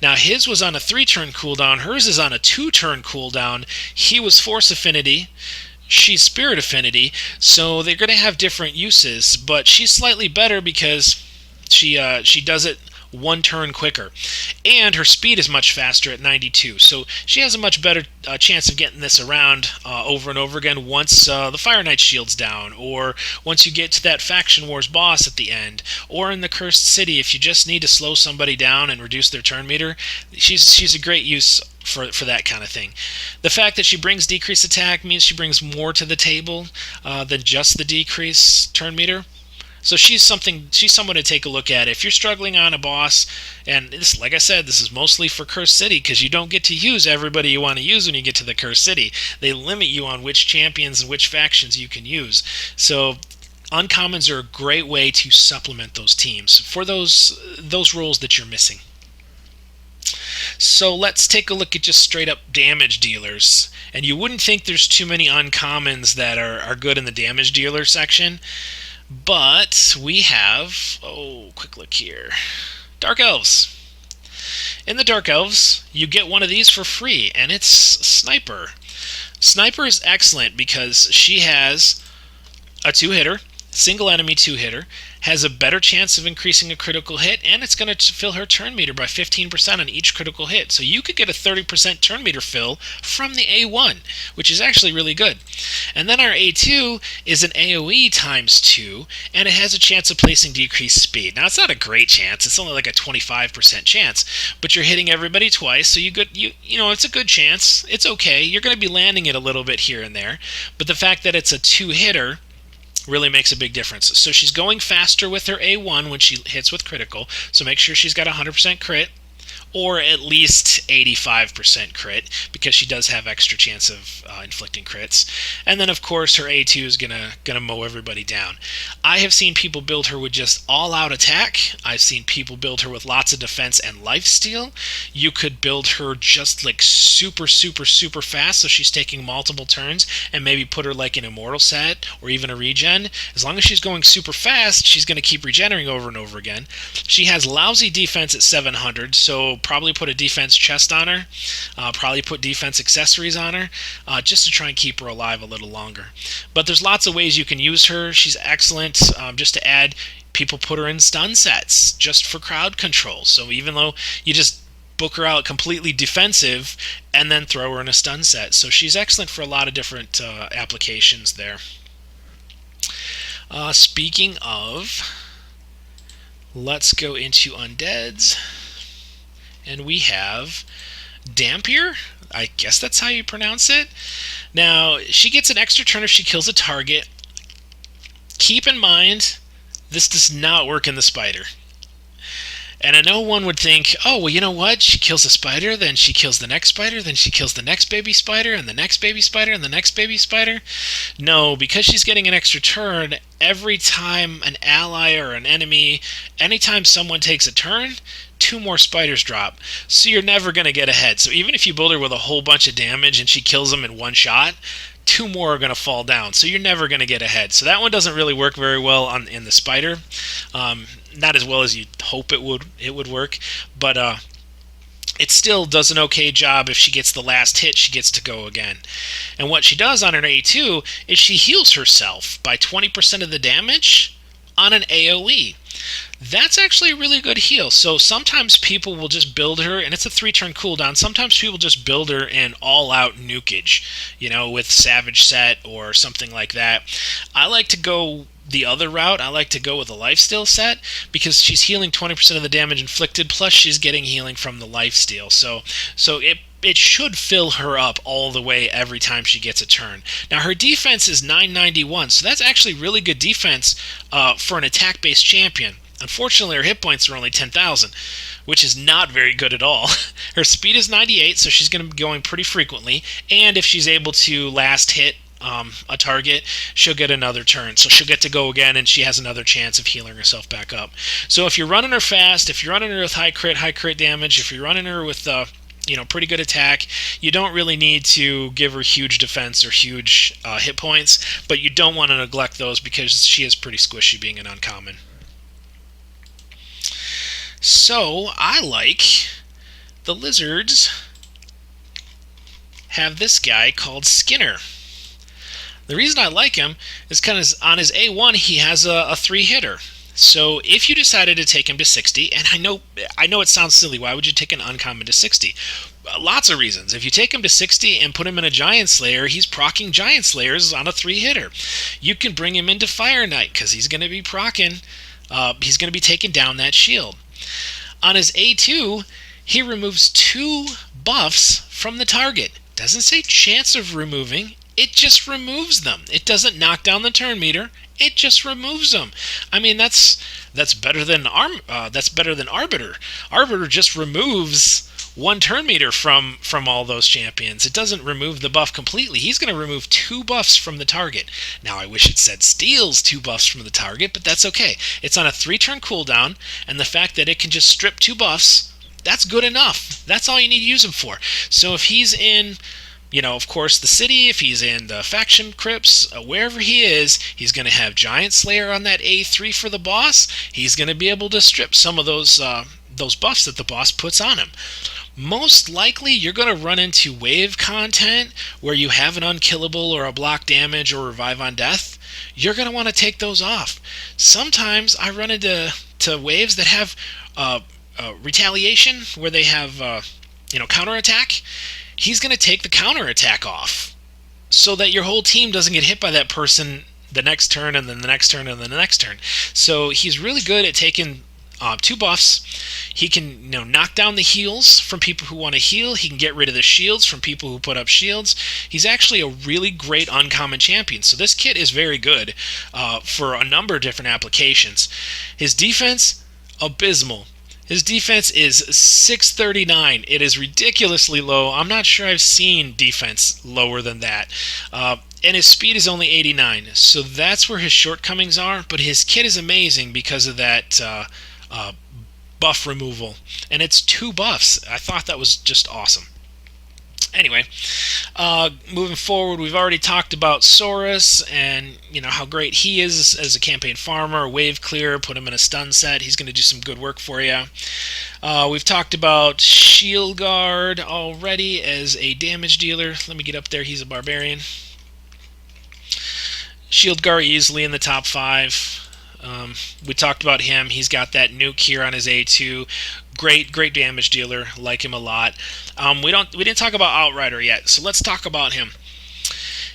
Now his was on a 3-turn cooldown, hers is on a 2-turn cooldown. He was Force Affinity, she's Spirit Affinity, so they're going to have different uses, but she's slightly better because she does it 1 turn quicker, and her speed is much faster at 92, so she has a much better chance of getting this around over and over again once the Fire Knight shield's down, or once you get to that Faction Wars boss at the end, or in the Cursed City if you just need to slow somebody down and reduce their turn meter. She's a great use for that kind of thing. The fact that she brings decreased attack means she brings more to the table than just the decreased turn meter. So she's someone to take a look at. If you're struggling on a boss, and this, like I said, this is mostly for Cursed City, because you don't get to use everybody you want to use when you get to the Cursed City. They limit you on which champions and which factions you can use. So uncommons are a great way to supplement those teams for those roles that you're missing. So let's take a look at just straight up damage dealers. And you wouldn't think there's too many uncommons that are good in the damage dealer section. But we have, quick look here, Dark Elves. In the Dark Elves, you get one of these for free, and it's Sniper. Sniper is excellent because she has a 2-hitter, single enemy 2-hitter, has a better chance of increasing a critical hit, and it's going to fill her turn meter by 15% on each critical hit. So you could get a 30% turn meter fill from the A1, which is actually really good. And then our A2 is an AoE times 2, and it has a chance of placing decreased speed. Now, it's not a great chance. It's only like a 25% chance, but you're hitting everybody twice, so it's a good chance. It's okay. You're going to be landing it a little bit here and there, but the fact that it's a 2-hitter really makes a big difference. So she's going faster with her A1 when she hits with critical, so make sure she's got 100% crit, or at least 85% crit, because she does have extra chance of inflicting crits. And then, of course, her A2 is gonna mow everybody down. I have seen people build her with just all-out attack. I've seen people build her with lots of defense and lifesteal. You could build her just like super, super, super fast, so she's taking multiple turns, and maybe put her like an Immortal set, or even a regen. As long as she's going super fast, she's going to keep regenerating over and over again. She has lousy defense at 700, so probably put a defense chest on her, probably put defense accessories on her, just to try and keep her alive a little longer. But there's lots of ways you can use her. She's excellent. Just to add, people put her in stun sets just for crowd control. So even though you just book her out completely defensive and then throw her in a stun set. So she's excellent for a lot of different applications there. Speaking of, let's go into undeads. And we have Dampier. I guess that's how you pronounce it. Now, she gets an extra turn if she kills a target. Keep in mind, this does not work in the spider. And I know one would think, oh, well, you know what? She kills a spider, then she kills the next spider, then she kills the next baby spider, and the next baby spider, and the next baby spider. No, because she's getting an extra turn, every time an ally or an enemy, anytime someone takes a turn, 2 more spiders drop. So you're never going to get ahead. So even if you build her with a whole bunch of damage and she kills them in one shot, 2 more are going to fall down. So you're never going to get ahead. So that one doesn't really work very well in the spider. Not as well as you'd hope it would work. But it still does an okay job. If she gets the last hit, she gets to go again. And what she does on her A2 is she heals herself by 20% of the damage on an AoE. That's actually a really good heal. So sometimes people will just build her, and it's a 3-turn cooldown. Sometimes people just build her in all-out nukage, with Savage set or something like that. I like to go the other route. I like to go with a lifesteal set because she's healing 20% of the damage inflicted, plus she's getting healing from the lifesteal. So it should fill her up all the way every time she gets a turn. Now, her defense is 991, so that's actually really good defense for an attack-based champion. Unfortunately, her hit points are only 10,000, which is not very good at all. Her speed is 98, so she's going to be going pretty frequently, and if she's able to last hit a target, she'll get another turn. So she'll get to go again, and she has another chance of healing herself back up. So if you're running her fast, if you're running her with high crit damage, if you're running her with pretty good attack. You don't really need to give her huge defense or huge hit points, but you don't want to neglect those because she is pretty squishy being an uncommon. So I like the Lizards have this guy called Skinner. The reason I like him is because on his A1 he has a 3-hitter. So if you decided to take him to 60, and I know it sounds silly, why would you take an uncommon to 60? Lots of reasons. If you take him to 60 and put him in a Giant Slayer, he's proccing Giant Slayers on a 3-hitter. You can bring him into Fire Knight because he's going to be proccing. He's going to be taking down that shield. On his A2, he removes 2 buffs from the target. Doesn't say chance of removing, it just removes them. It doesn't knock down the turn meter. It just removes them. I mean, that's better than Arbiter. Arbiter just removes 1 turn meter from all those champions. It doesn't remove the buff completely. He's going to remove 2 buffs from the target. Now, I wish it said steals 2 buffs from the target, but that's okay. It's on a 3-turn cooldown, and the fact that it can just strip 2 buffs, that's good enough. That's all you need to use him for. So if he's in, of course, the city, if he's in the faction crypts, wherever he is, he's going to have Giant Slayer on that A3 for the boss. He's going to be able to strip some of those buffs that the boss puts on him. Most likely, you're going to run into wave content where you have an unkillable or a block damage or revive on death. You're going to want to take those off. Sometimes I run into waves that have retaliation, where they have counterattack. He's going to take the counterattack off so that your whole team doesn't get hit by that person the next turn and then the next turn and then the next turn. So he's really good at taking 2 buffs. He can knock down the heals from people who want to heal. He can get rid of the shields from people who put up shields. He's actually a really great uncommon champion. So this kit is very good for a number of different applications. His defense, abysmal. His defense is 639. It is ridiculously low. I'm not sure I've seen defense lower than that. And his speed is only 89. So that's where his shortcomings are. But his kit is amazing because of that buff removal. And it's 2 buffs. I thought that was just awesome. Anyway, moving forward, we've already talked about Saurus and how great he is as a campaign farmer, wave clear, put him in a stun set. He's going to do some good work for you. We've talked about Shieldguard already as a damage dealer. Let me get up there. He's a barbarian. Shieldguard easily in the top 5. We talked about him. He's got that nuke here on his A2. Great damage dealer. Like him a lot. We didn't talk about Outrider yet, so let's talk about him.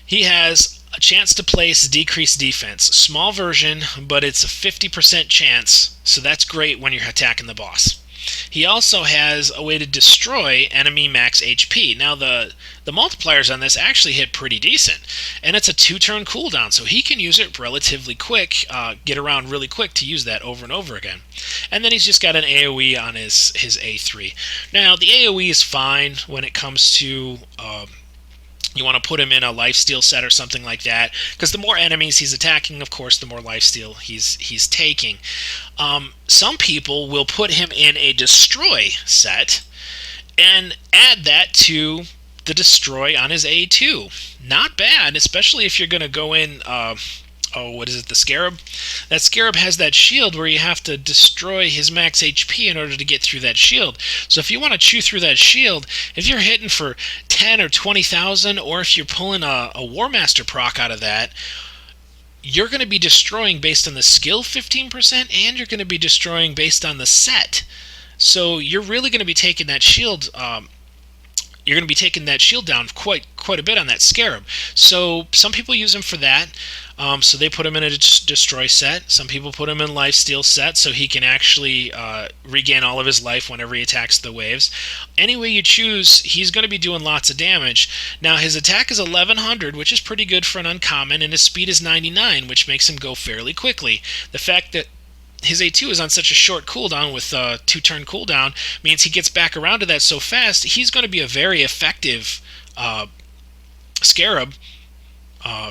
He has a chance to place decreased defense. Small version, but it's a 50% chance, so that's great when you're attacking the boss. He also has a way to destroy enemy max HP. Now, the multipliers on this actually hit pretty decent, and it's a 2-turn cooldown, so he can use it relatively quick, get around really quick to use that over and over again. And then he's just got an AoE on his A3. Now, the AoE is fine when it comes to you want to put him in a lifesteal set or something like that, because the more enemies he's attacking, of course, the more lifesteal he's taking. Some people will put him in a destroy set and add that to the destroy on his A2. Not bad, especially if you're going to go in the Scarab? That Scarab has that shield where you have to destroy his max HP in order to get through that shield. So if you want to chew through that shield, if you're hitting for 10 or 20,000, or if you're pulling a War Master proc out of that, you're going to be destroying based on the skill 15%, and you're going to be destroying based on the set. So you're really going to be taking that shield you're going to be taking that shield down quite a bit on that Scarab. So some people use him for that. So they put him in a destroy set. Some people put him in lifesteal set so he can actually regain all of his life whenever he attacks the waves. Any way you choose, he's going to be doing lots of damage. Now his attack is 1100, which is pretty good for an uncommon, and his speed is 99, which makes him go fairly quickly. The fact that his A2 is on such a short cooldown with a 2-turn cooldown means he gets back around to that so fast. He's going to be a very effective Scarab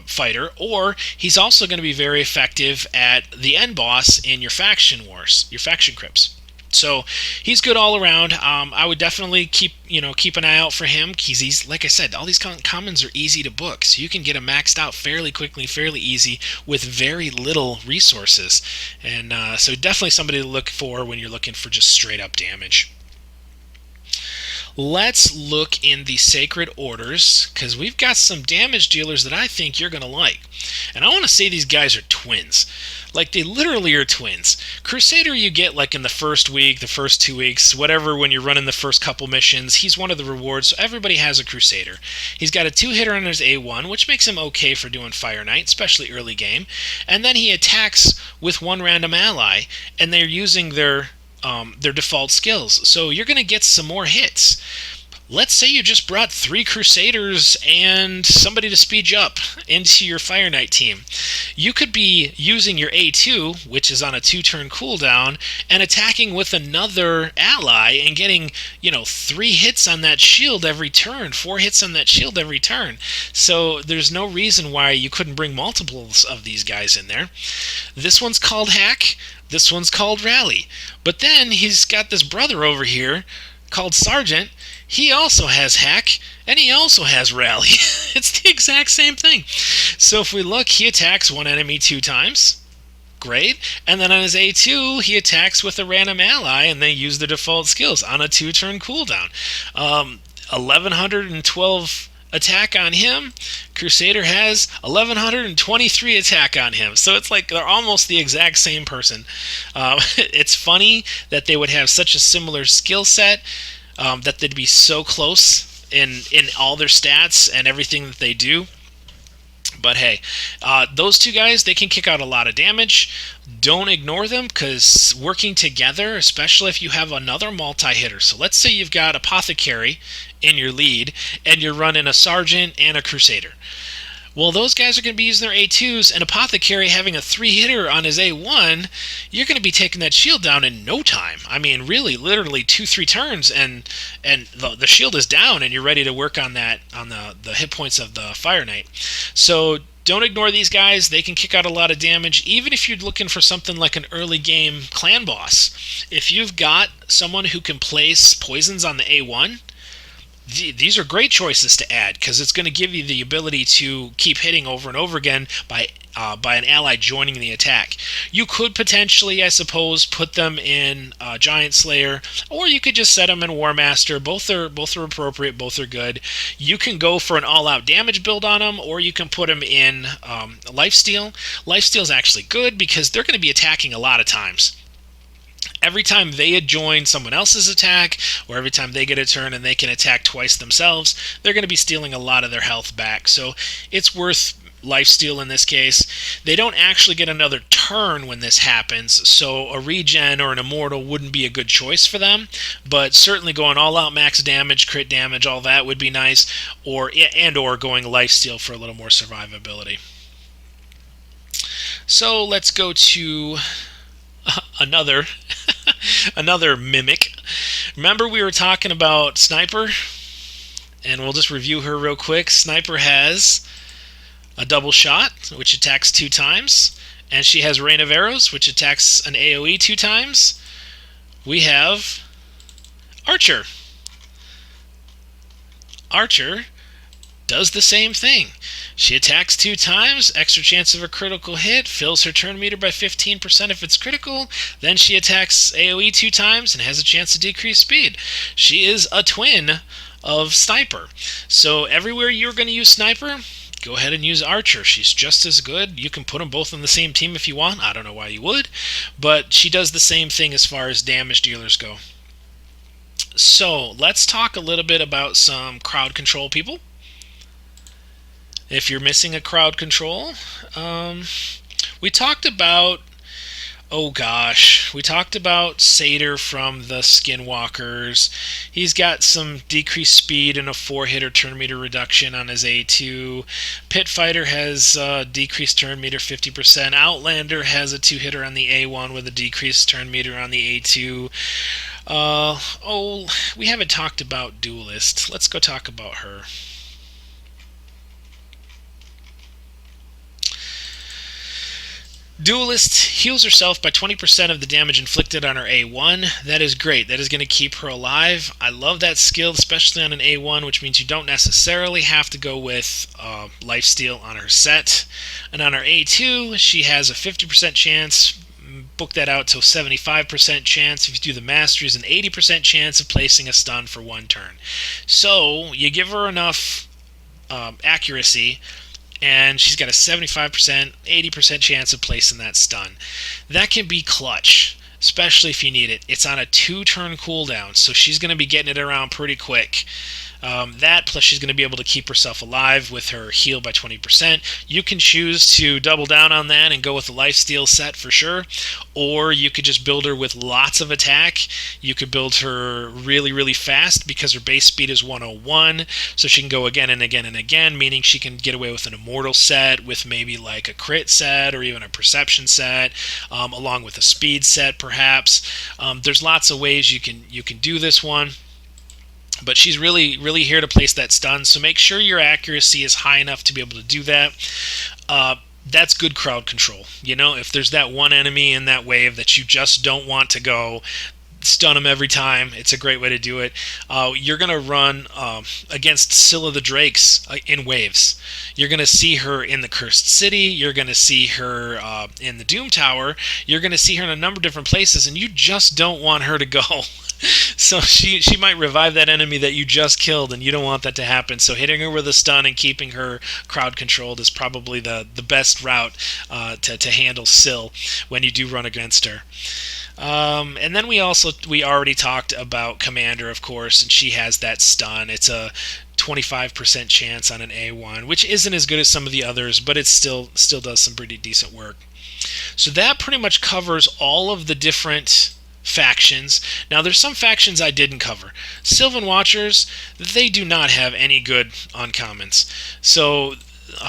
fighter, or he's also going to be very effective at the end boss in your faction wars, your faction crypts. So he's good all around. I would definitely keep an eye out for him. He's like I said, all these commons are easy to book, so you can get them maxed out fairly quickly, fairly easy with very little resources. And so definitely somebody to look for when you're looking for just straight up damage. Let's look in the Sacred Orders, because we've got some damage dealers that I think you're going to like. And I want to say these guys are twins. Like, they literally are twins. Crusader you get like in the first week, the first 2 weeks, whatever, when you're running the first couple missions. He's one of the rewards, so everybody has a Crusader. He's got a 2-hitter on his A1, which makes him okay for doing Fire Knight, especially early game. And then he attacks with one random ally, and they're using their default skills. So you're going to get some more hits. Let's say you just brought 3 Crusaders and somebody to speed you up into your Fire Knight team. You could be using your A2, which is on a 2-turn cooldown, and attacking with another ally and getting, 3 hits on that shield every turn, 4 hits on that shield every turn. So there's no reason why you couldn't bring multiples of these guys in there. This one's called Hack. This one's called Rally. But then he's got this brother over here called Sergeant. He also has Hack, and he also has Rally. It's the exact same thing. So if we look, he attacks one enemy 2 times. Great. And then on his A2, he attacks with a random ally, and they use their default skills on a 2-turn cooldown. 1112 attack on him. Crusader has 1123 attack on him. So it's like they're almost the exact same person. It's funny that they would have such a similar skill set, that they'd be so close in all their stats and everything that they do. But hey, those 2 guys, they can kick out a lot of damage. Don't ignore them, because working together, especially if you have another multi-hitter. So let's say you've got Apothecary in your lead, and you're running a Sergeant and a Crusader. Well, those guys are going to be using their A2s, and Apothecary having a 3-hitter on his A1, you're going to be taking that shield down in no time. I mean, really, literally 2-3 turns, and the shield is down, and you're ready to work on that, on the hit points of the Fire Knight. So don't ignore these guys. They can kick out a lot of damage, even if you're looking for something like an early game clan boss. If you've got someone who can place poisons on the A1, these are great choices to add, because it's going to give you the ability to keep hitting over and over again by an ally joining the attack. You could potentially, I suppose, put them in Giant Slayer, or you could just set them in War Master. Both are appropriate. Both are good. You can go for an all-out damage build on them, or you can put them in Lifesteal. Lifesteal is actually good because they're going to be attacking a lot of times. Every time they join someone else's attack, or every time they get a turn and they can attack twice themselves, they're going to be stealing a lot of their health back. So it's worth lifesteal in this case. They don't actually get another turn when this happens, so a regen or an immortal wouldn't be a good choice for them, but certainly going all out max damage, crit damage, all that would be nice, or going lifesteal for a little more survivability. So let's go to another mimic. Remember we were talking about Sniper? And we'll just review her real quick. Sniper has a double shot, which attacks 2 times. And she has Rain of Arrows, which attacks an AoE 2 times. We have Archer. Archer does the same thing. She attacks 2 times, extra chance of a critical hit, fills her turn meter by 15% if it's critical, then she attacks AoE 2 times and has a chance to decrease speed. She is a twin of Sniper. So everywhere you're going to use Sniper, go ahead and use Archer. She's just as good. You can put them both on the same team if you want. I don't know why you would, but she does the same thing as far as damage dealers go. So let's talk a little bit about some crowd control people. If you're missing a crowd control, we talked about, we talked about Satyr from the Skinwalkers. He's got some decreased speed and a 4-hitter turn meter reduction on his A2. Pit Fighter has decreased turn meter 50%. Outlander has a 2-hitter on the A1 with a decreased turn meter on the A2. We haven't talked about Duelist. Let's go talk about her. Duelist heals herself by 20% of the damage inflicted on her A1. That is great. That is going to keep her alive. I love that skill, especially on an A1, which means you don't necessarily have to go with lifesteal on her set. And on her A2, she has a 50% chance. Book that out to a 75% chance. If you do the masteries, an 80% chance of placing a stun for one turn. So you give her enough accuracy, and she's got a 75%, 80% chance of placing that stun. That can be clutch, especially if you need it. It's on a 2-turn cooldown, so she's going to be getting it around pretty quick. That, plus she's going to be able to keep herself alive with her heal by 20%. You can choose to double down on that and go with the lifesteal set for sure, or you could just build her with lots of attack. You could build her really, really fast because her base speed is 101, so she can go again and again and again, meaning she can get away with an immortal set, with maybe like a crit set or even a perception set, along with a speed set perhaps. There's lots of ways you can do this one. But she's really, really here to place that stun, so make sure your accuracy is high enough to be able to do that. That's good crowd control. You know, if there's that one enemy in that wave that you just don't want to go, stun them every time. It's a great way to do it. You're going to run against Scylla the Drakes in waves. You're going to see her in the Cursed City. You're going to see her in the Doom Tower. You're going to see her in a number of different places, and you just don't want her to go. So she might revive that enemy that you just killed, and you don't want that to happen. So hitting her with a stun and keeping her crowd controlled is probably the best route to handle Syl when you do run against her. And then we already talked about Commander, of course, and she has that stun. It's a 25% chance on an A1, which isn't as good as some of the others, but it still does some pretty decent work. So that pretty much covers all of the different factions. Now, there's some factions I didn't cover. Sylvan Watchers, they do not have any good uncommons. So,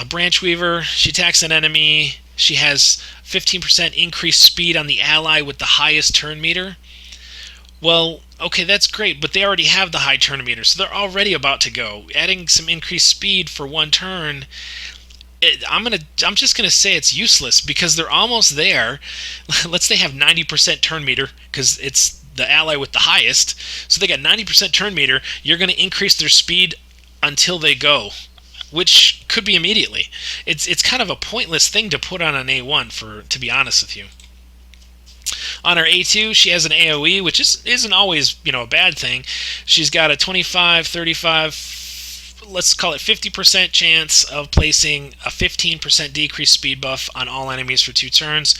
Branch Weaver, she attacks an enemy. She has 15% increased speed on the ally with the highest turn meter. Well, okay, that's great, but they already have the high turn meter, so they're already about to go. Adding some increased speed for one turn, I'm just gonna say it's useless because they're almost there. Let's say they have 90% turn meter because it's the ally with the highest, so they got 90% turn meter. You're gonna increase their speed until they go, which could be immediately. It's kind of a pointless thing to put on an A1, to be honest with you. On her A2, she has an AoE, which isn't always a bad thing. She's got a 25, 35. Let's call it 50% chance of placing a 15% decreased speed buff on all enemies for 2 turns.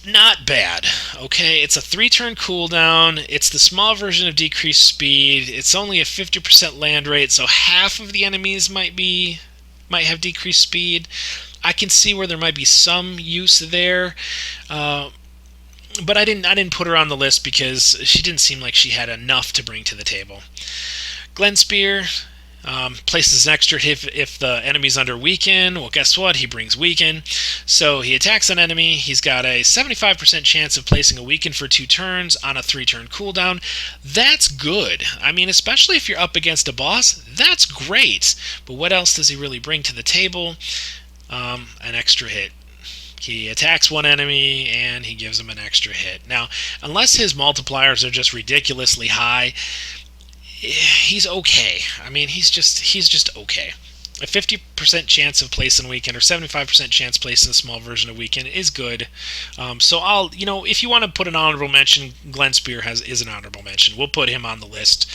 Not bad, okay? It's a 3-turn cooldown. It's the small version of decreased speed. It's only a 50% land rate, so half of the enemies might have decreased speed. I can see where there might be some use there, but I didn't put her on the list because she didn't seem like she had enough to bring to the table. Glenspear places an extra hit if the enemy's under weaken. Well, guess what? He brings weaken. So he attacks an enemy. He's got a 75% chance of placing a weaken for 2 turns on a 3-turn cooldown. That's good. I mean, especially if you're up against a boss, that's great. But what else does he really bring to the table? An extra hit. He attacks one enemy and he gives him an extra hit. Now, unless his multipliers are just ridiculously high, he's okay. I mean, he's just okay. A 50% chance of placing weaken or 75% chance placing a small version of weaken is good. So if you want to put an honorable mention, Glenspear is an honorable mention. We'll put him on the list,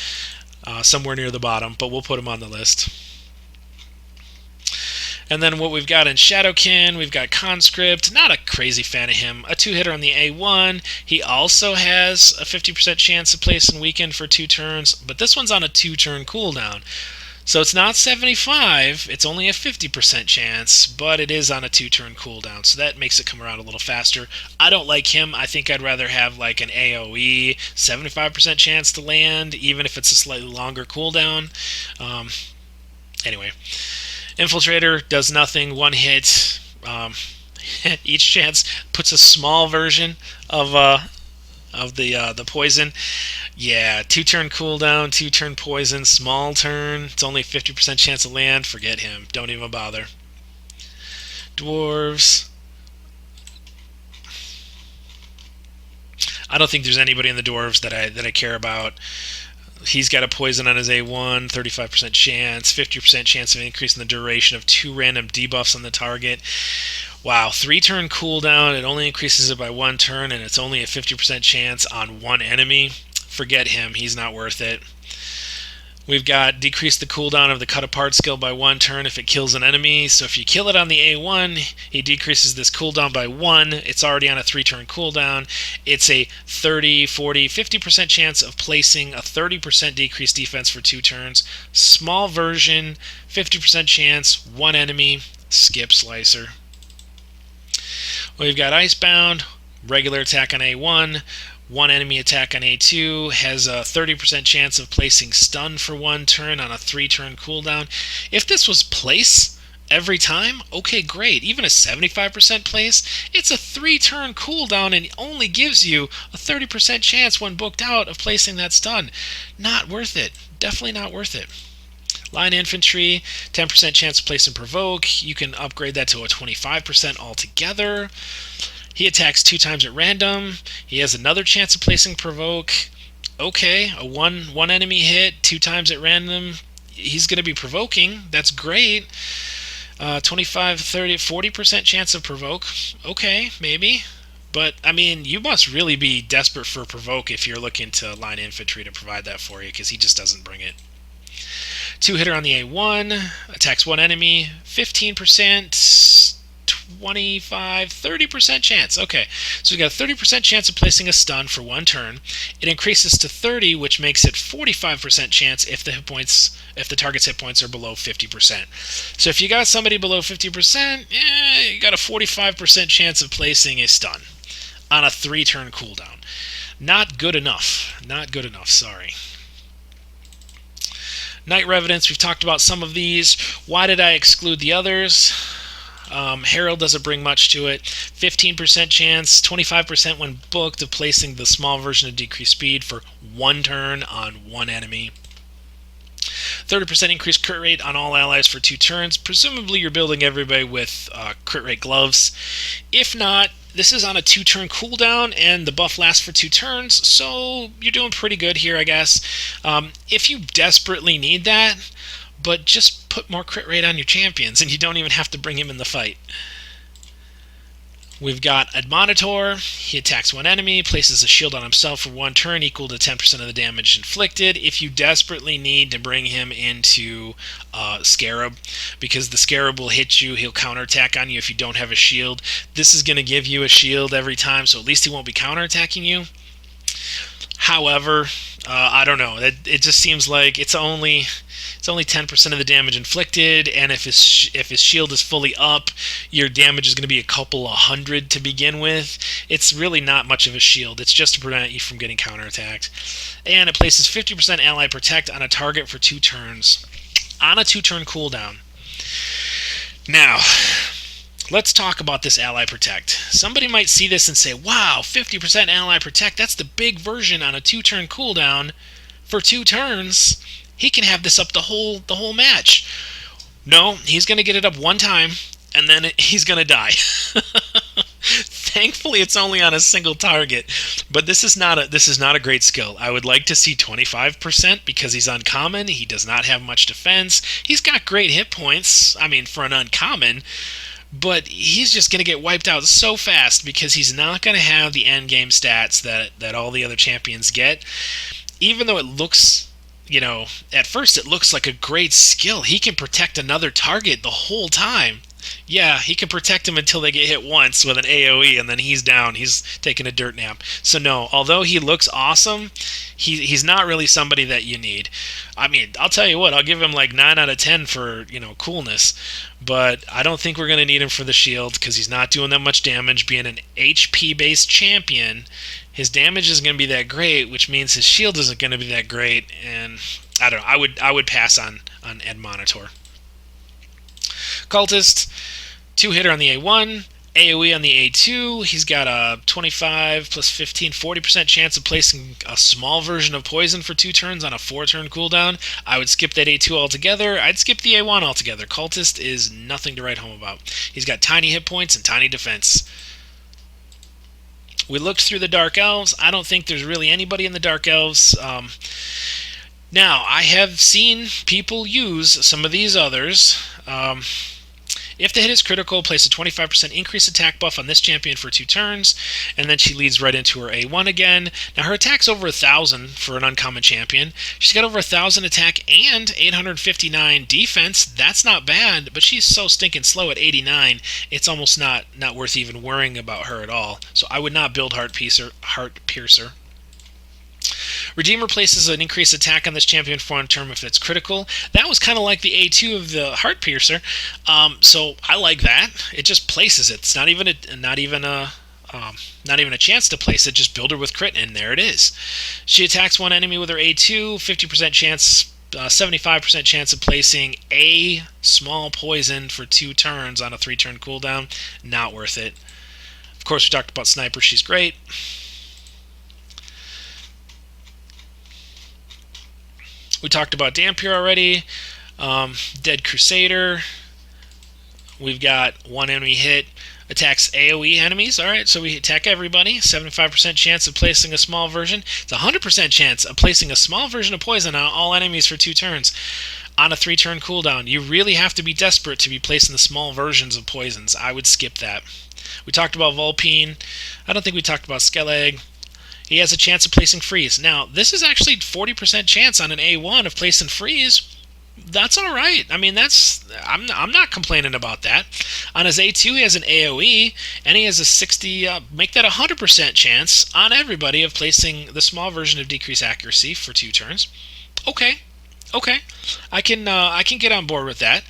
somewhere near the bottom, but we'll put him on the list. And then what we've got in Shadowkin, we've got Conscript. Not a crazy fan of him. A 2-hitter on the A1. He also has a 50% chance of placing weaken for 2 turns, but this one's on a 2-turn cooldown. So it's not 75, it's only a 50% chance, but it is on a 2-turn cooldown, so that makes it come around a little faster. I don't like him. I think I'd rather have like an AoE, 75% chance to land, even if it's a slightly longer cooldown. Anyway. Infiltrator does nothing, 1 hit. Each chance puts a small version of the poison. Yeah, 2-turn cooldown, 2-turn poison, small turn. It's only 50% chance to land. Forget him. Don't even bother. Dwarves. I don't think there's anybody in the dwarves that I care about. He's got a poison on his A1, 35% chance, 50% chance of increasing the duration of 2 random debuffs on the target. Wow, 3-turn cooldown, it only increases it by 1 turn, and it's only a 50% chance on 1 enemy. Forget him, he's not worth it. We've got decrease the cooldown of the cut apart skill by 1 turn if it kills an enemy. So if you kill it on the A1, he decreases this cooldown by 1. It's already on a 3-turn cooldown. It's a 30, 40, 50% chance of placing a 30% decreased defense for 2 turns. Small version, 50% chance, 1 enemy, skip slicer. We've got Icebound, regular attack on A1. 1 enemy attack on A2 has a 30% chance of placing stun for 1 turn on a 3-turn cooldown. If this was place every time, okay, great. Even a 75% place, it's a 3-turn cooldown and only gives you a 30% chance when booked out of placing that stun. Not worth it. Definitely not worth it. Line infantry, 10% chance of place and provoke. You can upgrade that to a 25% altogether. He attacks 2 times at random. He has another chance of placing provoke. Okay, a one enemy hit 2 times at random. He's going to be provoking. That's great. 25, 30, 40% chance of provoke. Okay, maybe. But, I mean, you must really be desperate for provoke if you're looking to line infantry to provide that for you, because he just doesn't bring it. 2-hitter on the A1. Attacks 1 enemy. 15%. 25, 30% chance. Okay, so we got a 30% chance of placing a stun for 1 turn. It increases to 30, which makes it 45% chance if the target's hit points are below 50%. So if you got somebody below 50%, you got a 45% chance of placing a stun on a 3-turn cooldown. Not good enough. Not good enough, sorry. Night Revenants, we've talked about some of these. Why did I exclude the others? Herald doesn't bring much to it. 15% chance, 25% when booked of placing the small version of decreased speed for 1 turn on 1 enemy. 30% increased crit rate on all allies for 2 turns. Presumably you're building everybody with crit rate gloves. If not, this is on a 2-turn cooldown, and the buff lasts for 2 turns, so you're doing pretty good here, I guess. If you desperately need that, but just put more crit rate on your champions, and you don't even have to bring him in the fight. We've got Admonitor. He attacks 1 enemy, places a shield on himself for 1 turn equal to 10% of the damage inflicted. If you desperately need to bring him into Scarab, because the Scarab will hit you, he'll counterattack on you if you don't have a shield. This is going to give you a shield every time, so at least he won't be counterattacking you. However, I don't know. It just seems like it's only 10% of the damage inflicted, and if his shield is fully up, your damage is going to be a couple of hundred to begin with. It's really not much of a shield. It's just to prevent you from getting counterattacked. And it places 50% ally protect on a target for 2 turns on a 2-turn cooldown. Now, let's talk about this ally protect. Somebody might see this and say, wow, 50% ally protect, that's the big version on a 2-turn cooldown for 2 turns. He can have this up the whole match. No, he's going to get it up 1 time, and then he's going to die. Thankfully, it's only on a single target, but this is not a great skill. I would like to see 25% because he's uncommon. He does not have much defense. He's got great hit points. I mean, for an uncommon, but he's just going to get wiped out so fast because he's not going to have the end game stats that all the other champions get. Even though it looks, at first it looks like a great skill. He can protect another target the whole time. Yeah, he can protect him until they get hit once with an AoE, and then he's down. He's taking a dirt nap. So no, although he looks awesome, he's not really somebody that you need. I mean, I'll tell you what, I'll give him like 9 out of 10 for, coolness, but I don't think we're going to need him for the shield because he's not doing that much damage. Being an HP-based champion, his damage isn't going to be that great, which means his shield isn't going to be that great, and I don't know, I would pass on Admonitor. Cultist, 2-hitter on the A1, AoE on the A2. He's got a 25 plus 15, 40% chance of placing a small version of poison for 2 turns on a 4-turn cooldown. I would skip that A2 altogether. I'd skip the A1 altogether. Cultist is nothing to write home about. He's got tiny hit points and tiny defense. We looked through the Dark Elves. I don't think there's really anybody in the Dark Elves. Now, I have seen people use some of these others. If the hit is critical, place a 25% increase attack buff on this champion for 2 turns, and then she leads right into her A1 again. Now, her attack's over 1,000 for an uncommon champion. She's got over 1,000 attack and 859 defense. That's not bad, but she's so stinking slow at 89, it's almost not worth even worrying about her at all. So I would not build Heart Piercer. Redeemer places an increased attack on this champion for 1 turn if it's critical. That was kind of like the A2 of the Heart Piercer, so I like that. It just places it. It's not even a chance to place it. Just build her with crit, and there it is. She attacks one enemy with her A2. 50% chance, 75% chance of placing a small poison for 2 turns on a 3-turn cooldown. Not worth it. Of course, we talked about Sniper. She's great. We talked about Dhampir already. Dead Crusader. We've got 1 enemy hit. Attacks AoE enemies. Alright, so we attack everybody. 75% chance of placing a small version. It's a 100% chance of placing a small version of poison on all enemies for 2 turns. On a 3-turn cooldown. You really have to be desperate to be placing the small versions of poisons. I would skip that. We talked about Vulpine. I don't think we talked about Skellig. He has a chance of placing freeze. Now, this is actually 40% chance on an A1 of placing freeze. That's all right. I mean, I'm not complaining about that. On his A2, he has an AoE, and he has a 60. Make that 100% chance on everybody of placing the small version of decreased accuracy for 2 turns. Okay, I can get on board with that.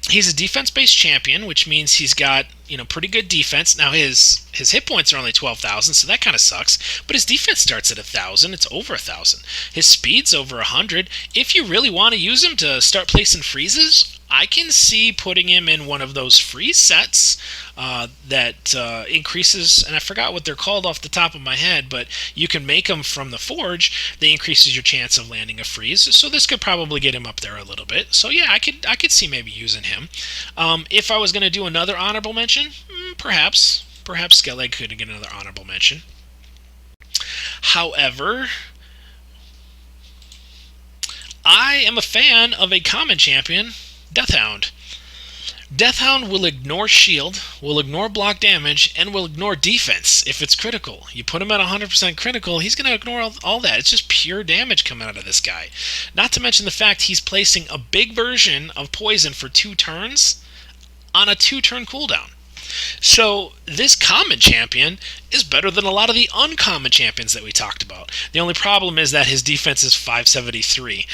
He's a defense-based champion, which means he's got, pretty good defense. Now his hit points are only 12,000, so that kind of sucks. But his defense starts at 1,000. It's over 1,000. His speed's over 100. If you really want to use him to start placing freezes, I can see putting him in one of those freeze sets that increases, and I forgot what they're called off the top of my head, but you can make them from the Forge. They increases your chance of landing a freeze, so this could probably get him up there a little bit. So yeah, I could see maybe using him. If I was going to do another honorable mention, perhaps Skellig could get another honorable mention. However, I am a fan of a common champion, Deathhound. Deathhound will ignore shield, will ignore block damage, and will ignore defense if it's critical. You put him at 100% critical, he's going to ignore all that. It's just pure damage coming out of this guy. Not to mention the fact he's placing a big version of poison for 2 turns on a 2-turn cooldown. So this common champion is better than a lot of the uncommon champions that we talked about. The only problem is that his defense is 573.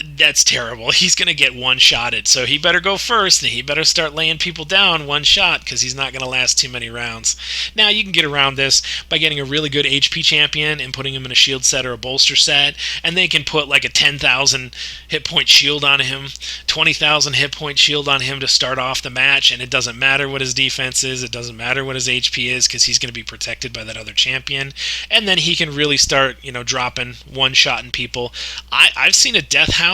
That's terrible. He's going to get one-shotted, so he better go first, and he better start laying people down one shot, because he's not going to last too many rounds. Now, you can get around this by getting a really good HP champion and putting him in a shield set or a bolster set, and they can put like a 10,000 hit point shield on him, 20,000 hit point shield on him to start off the match, and it doesn't matter what his defense is, it doesn't matter what his HP is, because he's going to be protected by that other champion, and then he can really start, dropping one-shotting people. I've seen a Deathhound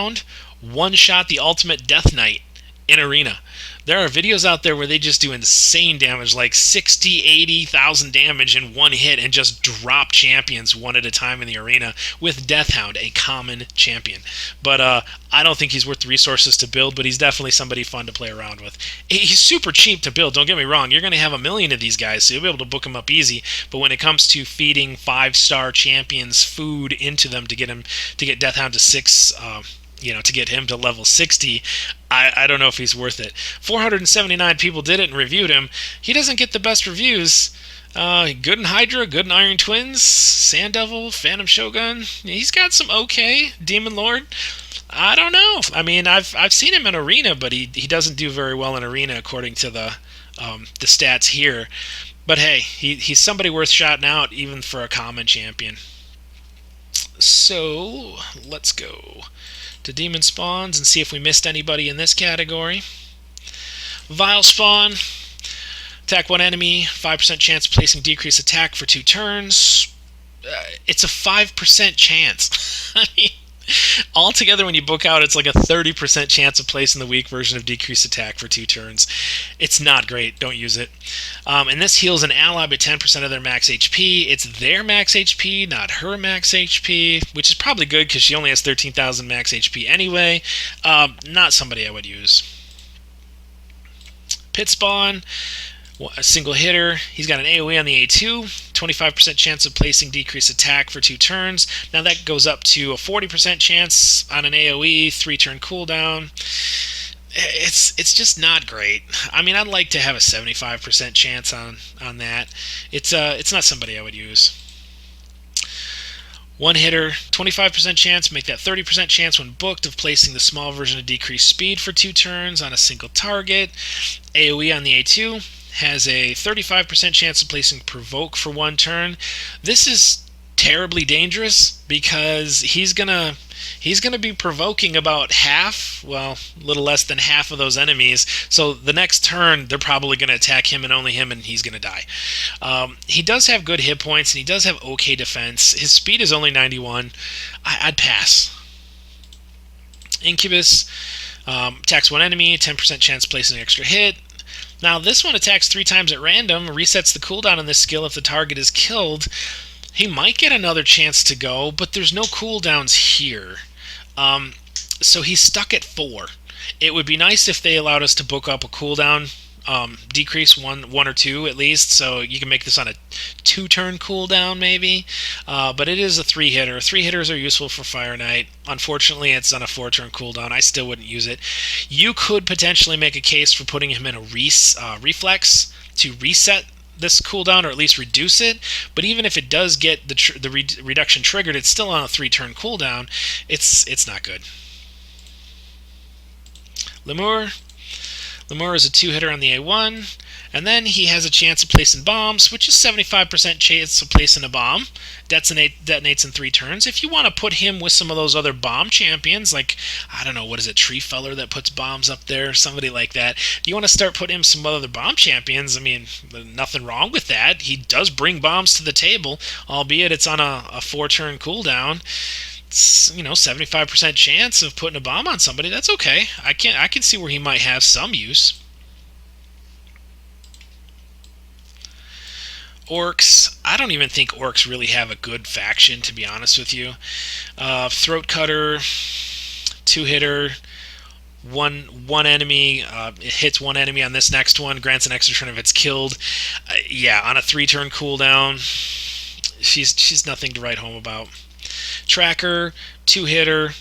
one-shot the ultimate Death Knight in Arena. There are videos out there where they just do insane damage, like 60, 80,000 damage in one hit, and just drop champions one at a time in the arena with Deathhound, a common champion. But I don't think he's worth the resources to build, but he's definitely somebody fun to play around with. He's super cheap to build, don't get me wrong. You're going to have 1 million of these guys, so you'll be able to book them up easy. But when it comes to feeding 5-star champions food into them to get Deathhound to 6... to get him to level 60, I don't know if he's worth it. 479 people did it and reviewed him. He doesn't get the best reviews. Good in Hydra, good in Iron Twins, Sand Devil, Phantom Shogun. He's got some okay. Demon Lord. I don't know. I mean, I've seen him in Arena, but he doesn't do very well in Arena according to the stats here. But hey, he's somebody worth shouting out even for a common champion. So let's go to Demon Spawns and see if we missed anybody in this category. Vile Spawn. Attack 1 enemy. 5% chance of placing decreased attack for 2 turns. It's a 5% chance. I mean, Altogether, when you book out, it's like a 30% chance of placing the weak version of decreased attack for 2 turns. It's not great. Don't use it. And this heals an ally by 10% of their max HP. It's their max HP, not her max HP, which is probably good because she only has 13,000 max HP anyway. Not somebody I would use. Pit Spawn, a single hitter. He's got an AoE on the A2, 25% chance of placing decreased attack for 2 turns. Now that goes up to a 40% chance on an AoE, 3-turn cooldown. It's just not great. I mean, I'd like to have a 75% chance on that. It's not somebody I would use. One hitter, 25% chance, make that 30% chance when booked of placing the small version of decreased speed for 2 turns on a single target. AoE on the A2 has a 35% chance of placing provoke for 1 turn. This is terribly dangerous because he's gonna be provoking about half, well, a little less than half of those enemies. So the next turn, they're probably going to attack him and only him, and he's going to die. He does have good hit points, and he does have okay defense. His speed is only 91. I'd pass. Incubus attacks 1 enemy, 10% chance placing an extra hit. Now this one attacks 3 times at random, resets the cooldown on this skill if the target is killed. He might get another chance to go, but there's no cooldowns here. So he's stuck at 4. It would be nice if they allowed us to book up a cooldown decrease, one or two at least, so you can make this on a 2-turn cooldown maybe. But it is a 3-hitter. 3-hitters are useful for Fire Knight. Unfortunately, it's on a 4-turn cooldown. I still wouldn't use it. You could potentially make a case for putting him in a reflex to reset this cooldown, or at least reduce it, but even if it does get the reduction triggered, it's still on a 3-turn cooldown. It's not good. Lemur is a 2-hitter on the A1, and then he has a chance of placing bombs, which is 75% chance of placing a bomb. Detonates in 3 turns. If you want to put him with some of those other bomb champions, like, I don't know, what is it, Tree Feller that puts bombs up there, somebody like that. You want to start putting him some other bomb champions, I mean, nothing wrong with that. He does bring bombs to the table, albeit it's on a 4-turn cooldown. It's, 75% chance of putting a bomb on somebody. That's okay. I can see where he might have some use. Orcs, I don't even think orcs really have a good faction, to be honest with you. Throat Cutter, 2-hitter, one enemy, it hits 1 enemy on this next one, grants an extra turn if it's killed. Yeah, on a 3-turn cooldown, she's nothing to write home about. Tracker, 2-hitter.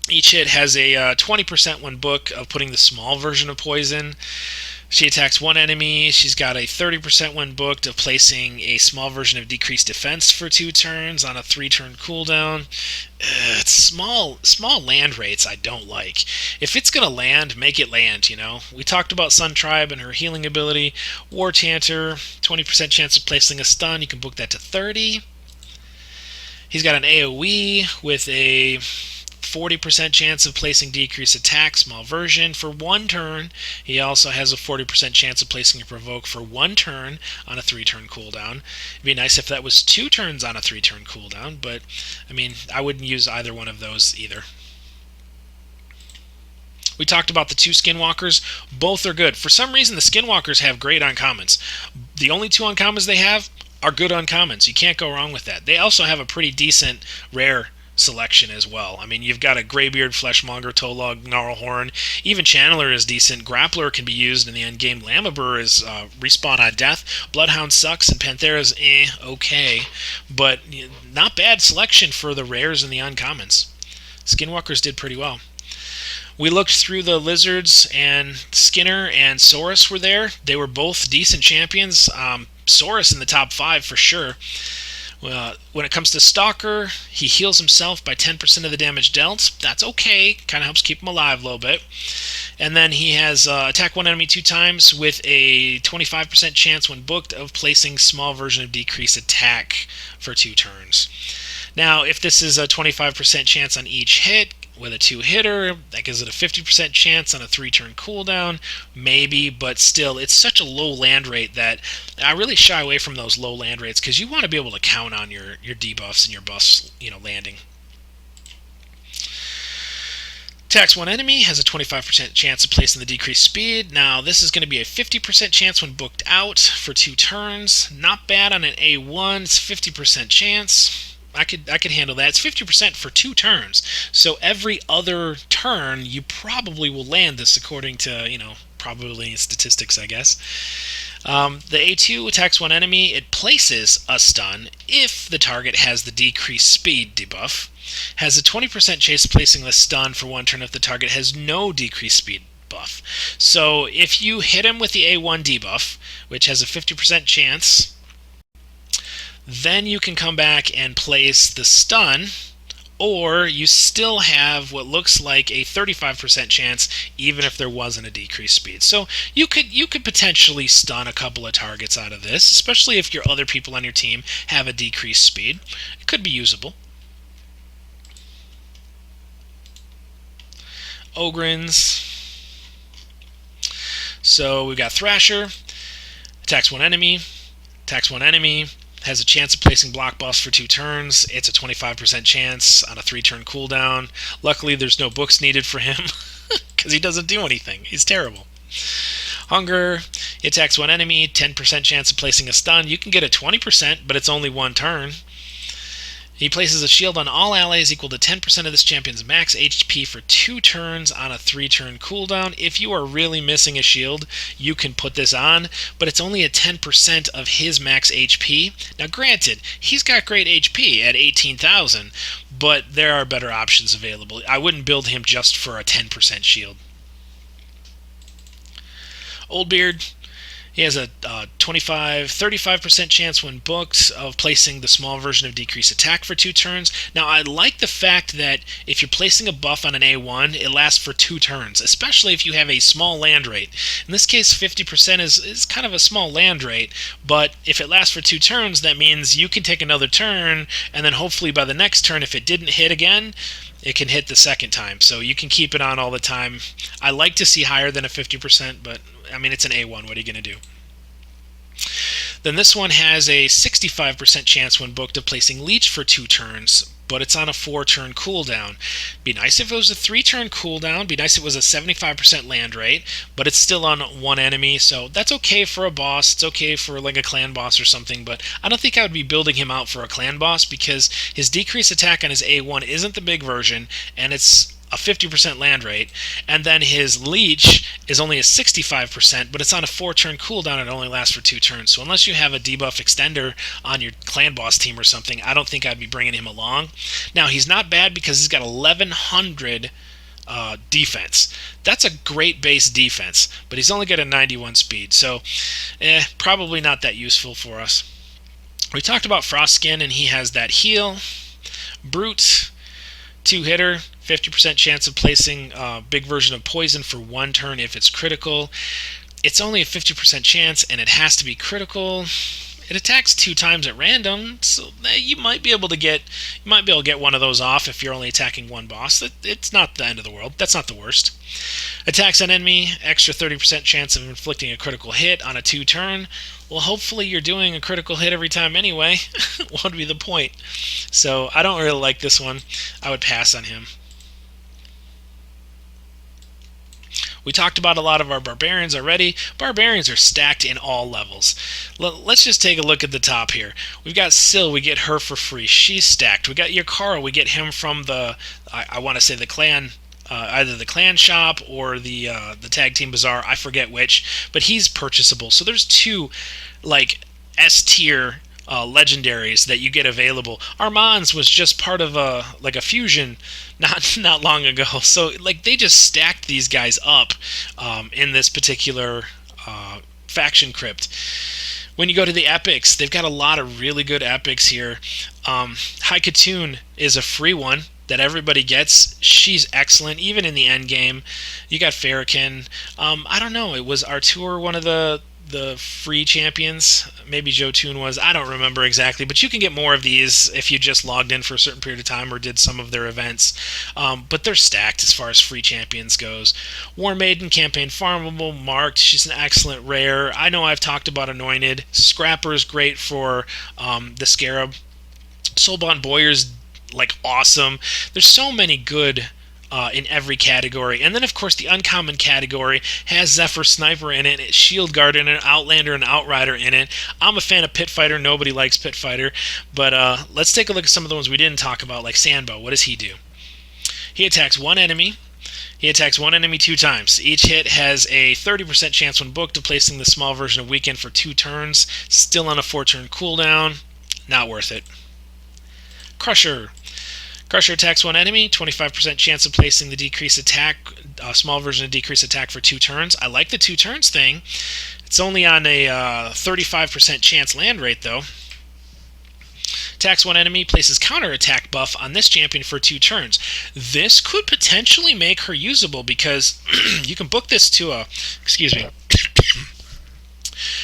Each hit has a 20% when book of putting the small version of poison. She attacks 1 enemy. She's got a 30% when booked of placing a small version of decreased defense for 2 turns on a 3-turn cooldown. It's small land rates I don't like. If it's going to land, make it land, We talked about Sun Tribe and her healing ability. War Chanter, 20% chance of placing a stun. You can book that to 30. He's got an AoE with a 40% chance of placing decreased attack, small version, for 1 turn. He also has a 40% chance of placing a provoke for 1 turn on a 3-turn cooldown. It'd be nice if that was 2 turns on a 3-turn cooldown, but I mean, I wouldn't use either one of those either. We talked about the 2 Skinwalkers. Both are good. For some reason, the Skinwalkers have great uncommons. The only 2 uncommons they have are good uncommons. You can't go wrong with that. They also have a pretty decent rare selection as well. I mean, you've got a Greybeard, Fleshmonger, Tolog, Gnarlhorn. Even Channeler is decent. Grappler can be used in the endgame. Lamabur is respawn on death. Bloodhound sucks, and Panthera's okay. But not bad selection for the rares and the uncommons. Skinwalkers did pretty well. We looked through the Lizards, and Skinner and Saurus were there. They were both decent champions. Saurus in the top 5 for sure. When it comes to Stalker, he heals himself by 10% of the damage dealt. That's okay. Kind of helps keep him alive a little bit. And then he has attack 1 enemy 2 times with a 25% chance when booked of placing small version of decreased attack for 2 turns. Now, if this is a 25% chance on each hit, with a 2-hitter, that gives it a 50% chance on a 3-turn cooldown, maybe, but still, it's such a low land rate that I really shy away from those low land rates because you want to be able to count on your debuffs and your buffs, landing. Attacks one enemy, has a 25% chance of placing the decreased speed. Now, this is going to be a 50% chance when booked out for 2 turns. Not bad on an A1. It's 50% chance. I could handle that. It's 50% for 2 turns. So every other turn, you probably will land this according to, probability and statistics, I guess. The A2 attacks one enemy. It places a stun if the target has the decreased speed debuff. Has a 20% chance of placing the stun for 1 turn if the target has no decreased speed buff. So if you hit him with the A1 debuff, which has a 50% chance, then you can come back and place the stun, or you still have what looks like a 35% chance even if there wasn't a decreased speed. So you could potentially stun a couple of targets out of this, especially if your other people on your team have a decreased speed. It could be usable. Ogryns. So we've got Thrasher, attacks one enemy, has a chance of placing block buffs for 2 turns. It's a 25% chance on a 3-turn cooldown. Luckily, there's no books needed for him because he doesn't do anything. He's terrible. Hunger, he attacks one enemy, 10% chance of placing a stun. You can get a 20%, but it's only 1 turn. He places a shield on all allies equal to 10% of this champion's max HP for 2 turns on a 3-turn cooldown. If you are really missing a shield, you can put this on, but it's only at 10% of his max HP. Now granted, he's got great HP at 18,000, but there are better options available. I wouldn't build him just for a 10% shield. Oldbeard, he has a 35% chance when booked of placing the small version of decreased attack for 2 turns. Now, I like the fact that if you're placing a buff on an A1, it lasts for 2 turns, especially if you have a small land rate. In this case, 50% is kind of a small land rate, but if it lasts for 2 turns, that means you can take another turn, and then hopefully by the next turn, if it didn't hit again, it can hit the second time. So you can keep it on all the time. I like to see higher than a 50%, but I mean, it's an A1. What are you going to do? Then this one has a 65% chance when booked of placing Leech for 2 turns, but it's on a 4-turn cooldown. Be nice if it was a 3-turn cooldown. Be nice if it was a 75% land rate, but it's still on 1 enemy, so that's okay for a boss. It's okay for like a clan boss or something, but I don't think I would be building him out for a clan boss because his decreased attack on his A1 isn't the big version, and it's a 50% land rate, and then his Leech is only a 65%, but it's on a 4-turn cooldown and it only lasts for 2 turns. So unless you have a debuff extender on your clan boss team or something, I don't think I'd be bringing him along. Now, he's not bad because he's got 1100 defense. That's a great base defense, but he's only got a 91 speed, so probably not that useful for us. We talked about Frostskin, and he has that heal. Brute, 2-hitter, 50% chance of placing a big version of poison for 1 turn if it's critical. It's only a 50% chance, and it has to be critical. It attacks 2 times at random, so you might be able to get one of those off if you're only attacking 1 boss. It's not the end of the world. That's not the worst. Attacks an enemy, extra 30% chance of inflicting a critical hit on a 2-turn. Well, hopefully you're doing a critical hit every time anyway. What would be the point? So I don't really like this one. I would pass on him. We talked about a lot of our barbarians already. Barbarians are stacked in all levels. Let's just take a look at the top here. We've got Syl, we get her for free. She's stacked. We got Yakaro, we get him from the, I want to say the clan, either the clan shop or the tag team bazaar. I forget which, but he's purchasable. So there's 2 like S tier legendaries that you get available. Armand's was just part of a fusion not long ago, so like they just stacked these guys up in this particular faction crypt. When you go to the epics, they've got a lot of really good epics here. Haikatun is a free one that everybody gets. She's excellent, even in the end game. You got Farrakhan. I don't know, it was Artur one of the free champions. Maybe Jotun was. I don't remember exactly, but you can get more of these if you just logged in for a certain period of time or did some of their events. But they're stacked as far as free champions goes. War Maiden, campaign farmable, marked. She's an excellent rare. I know I've talked about Anointed. Scrapper's great for the Scarab. Soulbond Boyer's like awesome. There's so many good in every category. And then, of course, the uncommon category has Zephyr Sniper in it, Shield Guard in it, Outlander and Outrider in it. I'm a fan of Pit Fighter. Nobody likes Pit Fighter. But let's take a look at some of the ones we didn't talk about, like Sanbo. What does he do? He attacks one enemy. He attacks one enemy 2 times. Each hit has a 30% chance when booked of placing the small version of Weekend for 2 turns. Still on a 4-turn cooldown. Not worth it. Crusher. Crusher attacks one enemy, 25% chance of placing the decrease attack, small version of decrease attack for 2 turns. I like the 2 turns thing. It's only on a 35% chance land rate, though. Attacks one enemy, places counterattack buff on this champion for 2 turns. This could potentially make her usable because you can book this to a... Excuse me.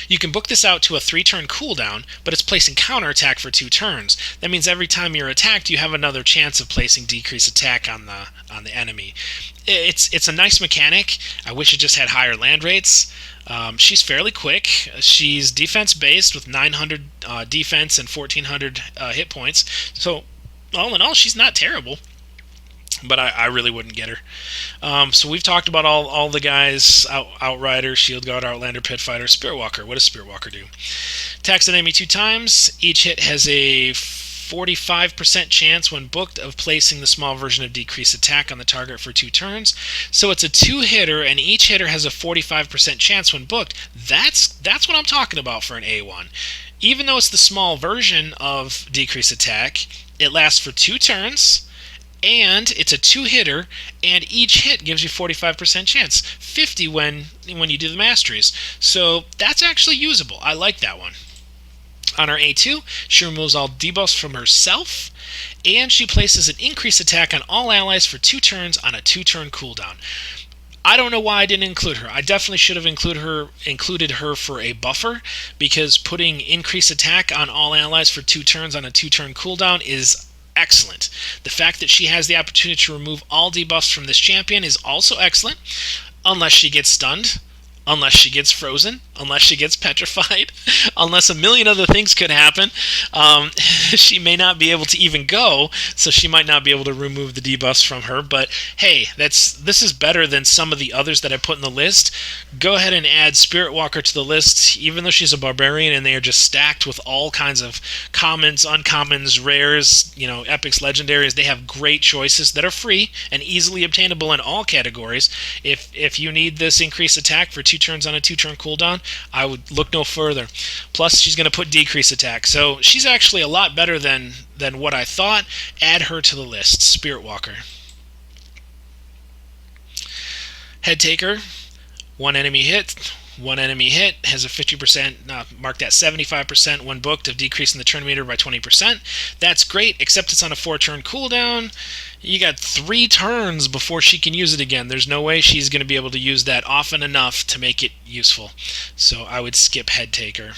You can book this out to a 3-turn cooldown, but it's placing counterattack for 2 turns. That means every time you're attacked, you have another chance of placing decrease attack on the enemy. It's a nice mechanic. I wish it just had higher land rates. She's fairly quick. She's defense-based with 900 defense and 1,400 hit points. So, all in all, she's not terrible. But I really wouldn't get her. So we've talked about all the guys: Outrider, Shield Guard, Outlander, Pit Fighter, Spirit Walker. What does Spirit Walker do? Attacks an enemy 2 times. Each hit has a 45% chance when booked of placing the small version of decrease attack on the target for 2 turns. So it's a 2-hitter, and each hitter has a 45% chance when booked. That's what I'm talking about for an A1. Even though it's the small version of decrease attack, it lasts for 2 turns. And it's a 2-hitter, and each hit gives you 45% chance. 50 when you do the masteries. So that's actually usable. I like that one. On her A2, she removes all debuffs from herself, and she places an increased attack on all allies for 2 turns on a 2-turn cooldown. I don't know why I didn't include her. I definitely should have included her for a buffer, because putting increased attack on all allies for 2 turns on a 2-turn cooldown is excellent. The fact that she has the opportunity to remove all debuffs from this champion is also excellent, unless she gets stunned, unless she gets frozen, unless she gets petrified, unless a million other things could happen. She may not be able to even go, so she might not be able to remove the debuffs from her. But hey, this is better than some of the others that I put in the list. Go ahead and add Spirit Walker to the list, even though she's a barbarian and they are just stacked with all kinds of commons, uncommons, rares, epics, legendaries. They have great choices that are free and easily obtainable in all categories. If you need this increased attack for 2 turns on a 2-turn cooldown, I would look no further. Plus, she's going to put decrease attack. So she's actually a lot better than what I thought. Add her to the list. Spirit Walker. Head Taker. One enemy hit has a 50%, marked at 75% when booked, of decreasing the turn meter by 20%. That's great, except it's on a 4-turn cooldown. You got 3 turns before she can use it again. There's no way she's going to be able to use that often enough to make it useful. So I would skip Head Taker.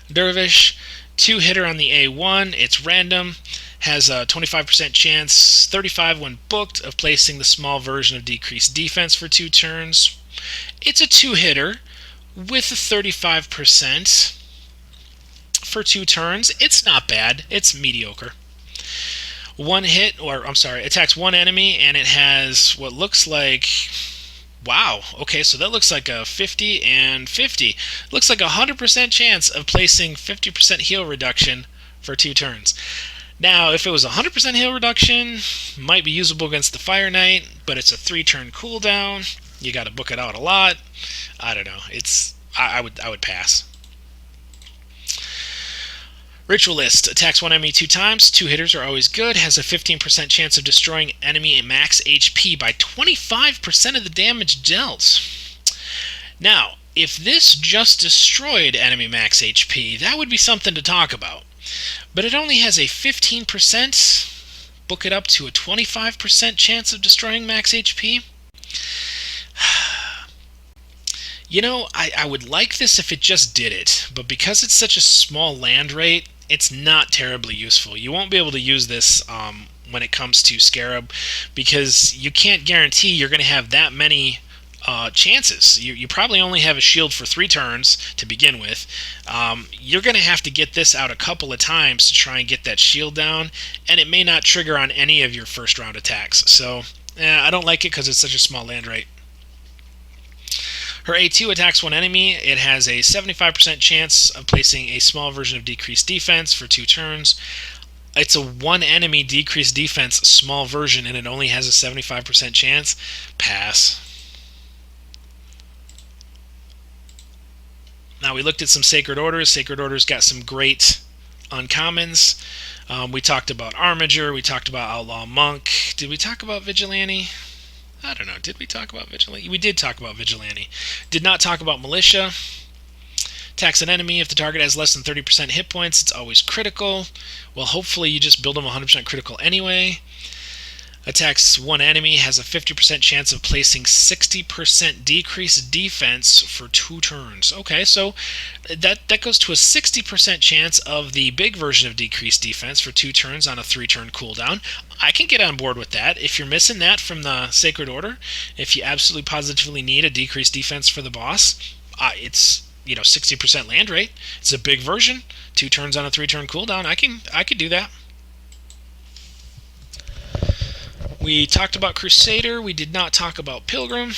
Dervish, 2-hitter on the A1. It's random. Has a 25% chance, 35 when booked, of placing the small version of decreased defense for 2 turns. It's a 2-hitter with a 35% for 2 turns. It's not bad. It's mediocre. Attacks one enemy, and it has what looks like... Wow, okay, so that looks like a 50 and 50. Looks like a 100% chance of placing 50% heal reduction for 2 turns. Now, if it was 100% heal reduction, might be usable against the Fire Knight, but it's a 3-turn cooldown. You got to book it out a lot. I don't know. I would pass. Ritualist attacks one enemy 2 times. 2 hitters are always good. Has a 15% chance of destroying enemy at max HP by 25% of the damage dealt. Now, if this just destroyed enemy max HP, that would be something to talk about. But it only has a 15%. Book it up to a 25% chance of destroying max HP. I would like this if it just did it, but because it's such a small land rate, it's not terribly useful. You won't be able to use this when it comes to Scarab, because you can't guarantee you're going to have that many chances. You probably only have a shield for 3 turns to begin with. You're going to have to get this out a couple of times to try and get that shield down, and it may not trigger on any of your first round attacks. So I don't like it because it's such a small land rate. Her A2 attacks one enemy. It has a 75% chance of placing a small version of decreased defense for 2 turns. It's a one enemy decreased defense small version, and it only has a 75% chance. Pass. Now we looked at some Sacred Orders. Sacred Orders got some great uncommons. We talked about Armiger. We talked about Outlaw Monk. Did we talk about Vigilante? I don't know. Did we talk about Vigilante? We did talk about Vigilante. Did not talk about Militia. Attacks an enemy. If the target has less than 30% hit points, it's always critical. Well, hopefully you just build them 100% critical anyway. Attacks one enemy, has a 50% chance of placing 60% decreased defense for 2 turns. Okay, so that goes to a 60% chance of the big version of decreased defense for 2 turns on a 3-turn cooldown. I can get on board with that. If you're missing that from the Sacred Order, if you absolutely positively need a decreased defense for the boss, it's 60% land rate. It's a big version. 2 turns on a 3-turn cooldown. I could do that. We talked about Crusader. We did not talk about Pilgrim.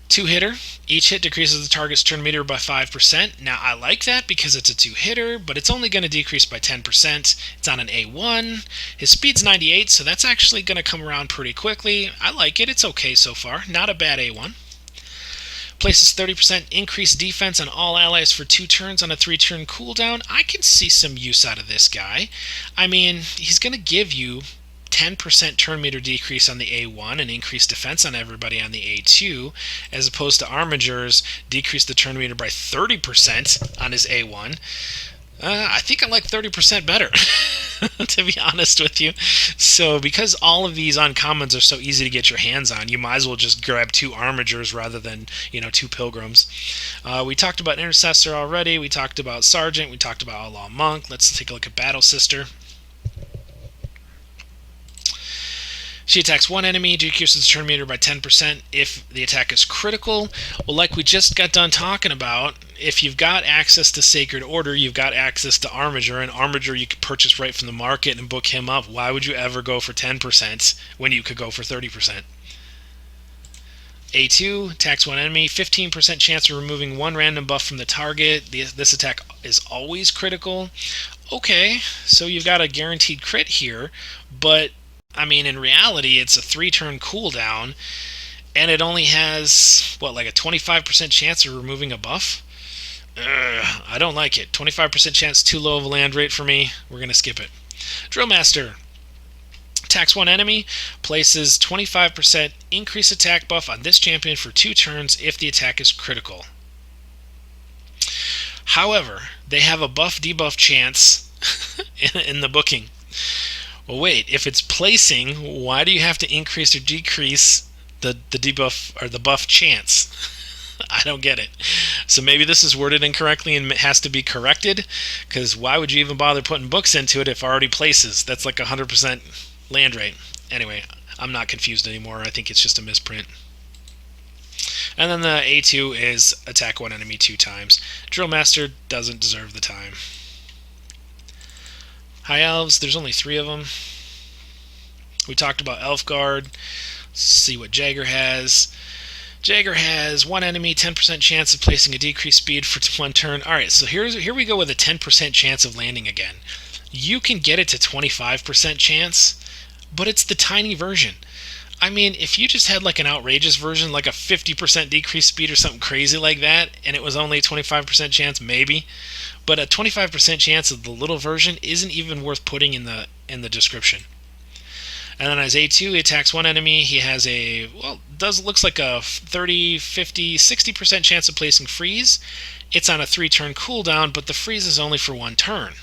2-hitter. Each hit decreases the target's turn meter by 5%. Now, I like that because it's a 2-hitter, but it's only going to decrease by 10%. It's on an A1. His speed's 98, so that's actually going to come around pretty quickly. I like it. It's okay so far. Not a bad A1. Places 30% increased defense on all allies for 2 turns on a 3-turn cooldown. I can see some use out of this guy. I mean, he's going to give you 10% turn meter decrease on the A1 and increased defense on everybody on the A2, as opposed to Armiger's decrease the turn meter by 30% on his A1. I think I like 30% better, to be honest with you. So because all of these uncommons are so easy to get your hands on, you might as well just grab 2 Armigers rather than 2 Pilgrims. We talked about Intercessor already. We talked about Sergeant. We talked about Outlaw Monk. Let's take a look at Battle Sister. She attacks one enemy, decreases the turn meter by 10% if the attack is critical. Well, like we just got done talking about, if you've got access to Sacred Order, you've got access to Armiger, and Armiger you could purchase right from the market and book him up. Why would you ever go for 10% when you could go for 30%? A2 attacks one enemy, 15% chance of removing 1 random buff from the target. This attack is always critical. Okay, so you've got a guaranteed crit here, but I mean, in reality, it's a 3-turn cooldown, and it only has, like a 25% chance of removing a buff? I don't like it. 25% chance, too low of a land rate for me. We're going to skip it. Drill Master. Attacks one enemy, places 25% increased attack buff on this champion for 2 turns if the attack is critical. However, they have a buff-debuff chance in the booking. Well, wait, if it's placing, why do you have to increase or decrease the debuff or the buff chance? I don't get it. So maybe this is worded incorrectly and has to be corrected, because why would you even bother putting books into it if it already places? That's like 100% land rate. Anyway, I'm not confused anymore. I think it's just a misprint. And then the A2 is attack one enemy 2 times. Drill Master doesn't deserve the time. High Elves, there's only 3 of them. We talked about Elfguard. Let's see what Jagger has. Jagger has 1 enemy, 10% chance of placing a decreased speed for 1 turn. Alright, so here we go with a 10% chance of landing again. You can get it to 25% chance, but it's the tiny version. I mean, if you just had like an outrageous version, like a 50% decreased speed or something crazy like that, and it was only a 25% chance, maybe. But a 25% chance of the little version isn't even worth putting in the description. And then as A2, he attacks one enemy. He has looks like a 30, 50, 60% chance of placing freeze. It's on a 3-turn cooldown, but the freeze is only for 1 turn.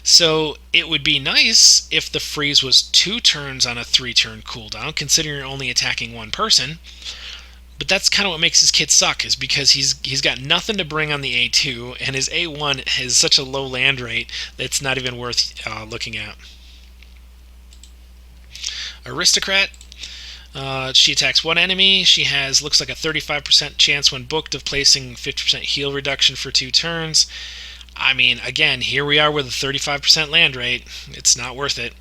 So it would be nice if the freeze was 2 turns on a 3-turn cooldown, considering you're only attacking 1 person. But that's kind of what makes his kit suck, is because he's got nothing to bring on the A2, and his A1 has such a low land rate that it's not even worth looking at. Aristocrat. She attacks 1 enemy. She looks like a 35% chance when booked of placing 50% heal reduction for 2 turns. I mean, again, here we are with a 35% land rate. It's not worth it.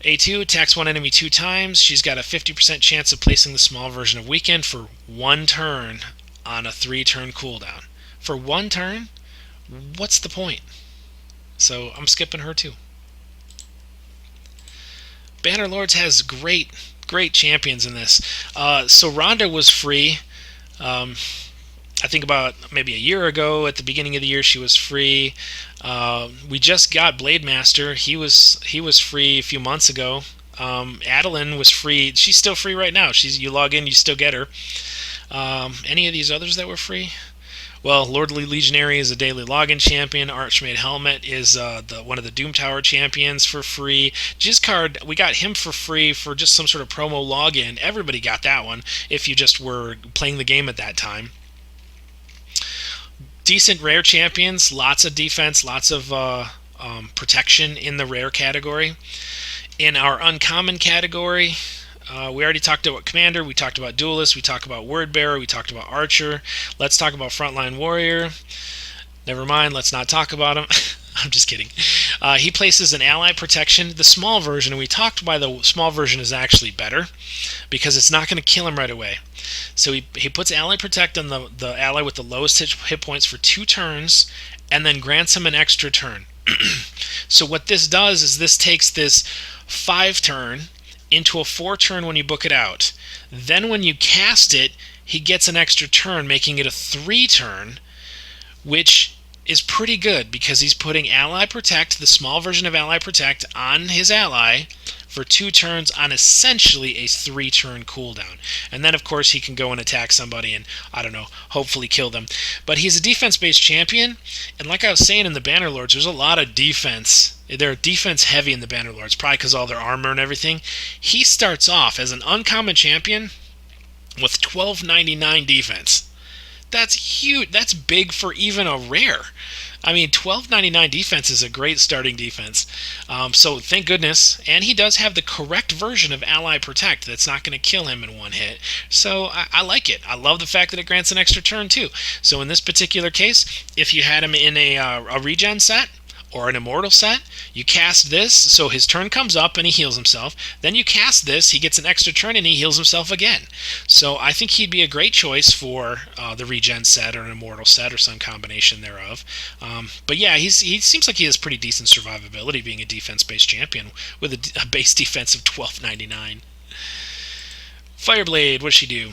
A2 attacks one enemy 2 times. She's got a 50% chance of placing the small version of Weekend for 1 turn on a 3-turn cooldown. For 1 turn? What's the point? So I'm skipping her too. Bannerlords has great champions in this. So Rhonda was free. I think about maybe a year ago, at the beginning of the year, she was free. We just got Blademaster. He was free a few months ago. Adeline was free. She's still free right now. You log in, you still get her. Any of these others that were free? Well, Lordly Legionary is a daily login champion. Archmaid Helmet is one of the Doom Tower champions for free. Jizzcard, we got him for free for just some sort of promo login. Everybody got that one if you just were playing the game at that time. Decent rare champions, lots of defense, lots of protection in the rare category. In our uncommon category, we already talked about Commander, we talked about Duelist, we talked about Wordbearer, we talked about Archer. Let's talk about Frontline Warrior. Never mind, let's not talk about him. I'm just kidding. He places an ally protection. The small version, and we talked why the small version is actually better, because it's not going to kill him right away. So he puts ally protect on the ally with the lowest hit points for 2 turns, and then grants him an extra turn. So what this does is this takes this 5 turn into a 4 turn when you book it out. Then when you cast it, he gets an extra turn, making it a 3 turn, which is pretty good because he's putting Ally Protect, the small version of Ally Protect, on his ally for 2 turns on essentially a 3-turn cooldown. And then, of course, he can go and attack somebody and, I don't know, hopefully kill them. But he's a defense-based champion, and like I was saying in the Bannerlords, there's a lot of defense. They're defense-heavy in the Bannerlords, probably because all their armor and everything. He starts off as an uncommon champion with 1299 defense. That's huge. That's big for even a rare. I mean, 1299 defense is a great starting defense. So thank goodness. And he does have the correct version of Ally Protect that's not going to kill him in 1 hit. So I like it. I love the fact that it grants an extra turn too. So in this particular case, if you had him in a regen set or an immortal set, you cast this, so his turn comes up and he heals himself. Then you cast this, he gets an extra turn and he heals himself again. So I think he'd be a great choice for the regen set or an immortal set or some combination thereof. But yeah, he seems like he has pretty decent survivability being a defense-based champion with a base defense of 1299. Fireblade, what does she do?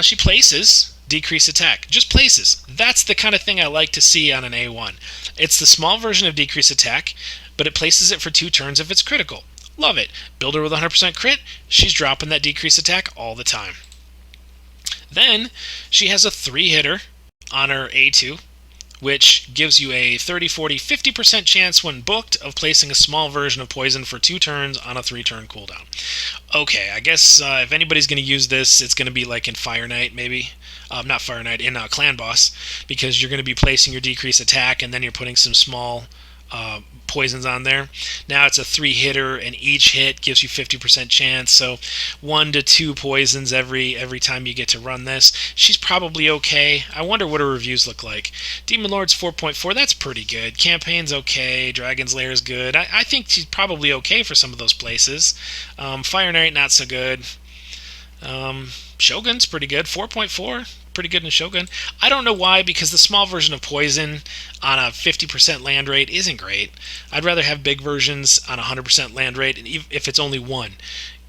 She places decrease attack. Just places. That's the kind of thing I like to see on an A1. It's the small version of decrease attack, but it places it for 2 turns if it's critical. Love it. Build her with 100% crit, she's dropping that decrease attack all the time. Then she has a 3-hitter on her A2, which gives you a 30, 40, 50% chance when booked of placing a small version of poison for 2 turns on a 3-turn cooldown. Okay, I guess if anybody's going to use this, it's going to be like in Fire Knight, maybe. Not Fire Knight, in Clan Boss, because you're going to be placing your decrease attack and then you're putting some small poisons on there. Now it's a 3-hitter, and each hit gives you 50% chance, so 1 to 2 poisons every time you get to run this. She's probably okay. I wonder what her reviews look like. Demon Lord's 4.4, that's pretty good. Campaign's okay. Dragon's Lair is good. I think she's probably okay for some of those places. Fire Knight, not so good. Shogun's pretty good. 4.4, pretty good in Shogun. I don't know why, because the small version of Poison on a 50% land rate isn't great. I'd rather have big versions on a 100% land rate, if it's only 1.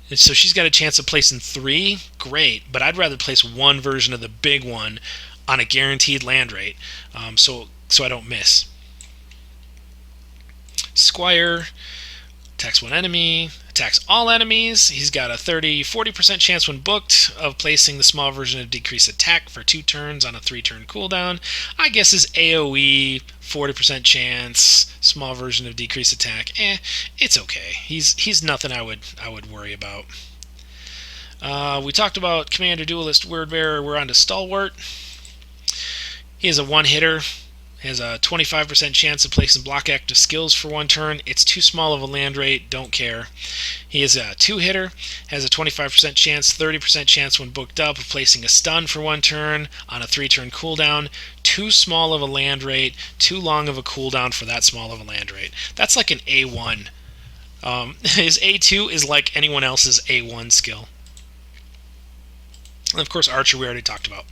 And so she's got a chance of placing 3, great, but I'd rather place 1 version of the big one on a guaranteed land rate, so I don't miss. Squire attacks 1 enemy, attacks all enemies. He's got a 30-40% chance when booked of placing the small version of decrease attack for 2 turns on a 3-turn cooldown. I guess his AoE, 40% chance, small version of decrease attack. It's okay. He's nothing I would worry about. We talked about Commander, Duelist, Wordbearer. We're on to Stalwart. He is a 1-hitter. Has a 25% chance of placing block active skills for 1 turn. It's too small of a land rate, don't care. He is a 2-hitter, has a 25% chance, 30% chance when booked up of placing a stun for 1 turn on a 3-turn cooldown. Too small of a land rate, too long of a cooldown for that small of a land rate. That's like an A1 His A2 is like anyone else's A1 skill. And of course, Archer we already talked about.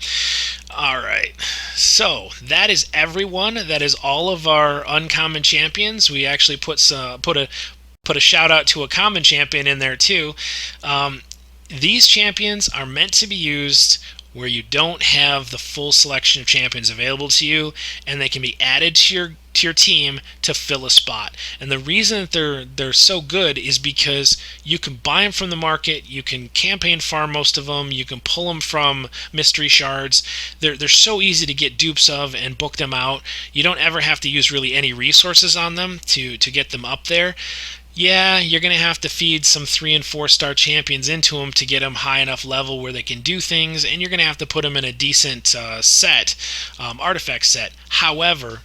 All right, so that is everyone. That is all of our uncommon champions. We actually put a shout out to a common champion in there too. These champions are meant to be used where you don't have the full selection of champions available to you, and they can be added to your team to fill a spot. And the reason that they're so good is because you can buy them from the market, you can campaign farm most of them, you can pull them from mystery shards. They're so easy to get dupes of and book them out. You don't ever have to use really any resources on them to get them up there. Yeah, you're going to have to feed some 3 and 4 star champions into them to get them high enough level where they can do things, and you're going to have to put them in a decent artifact set. However,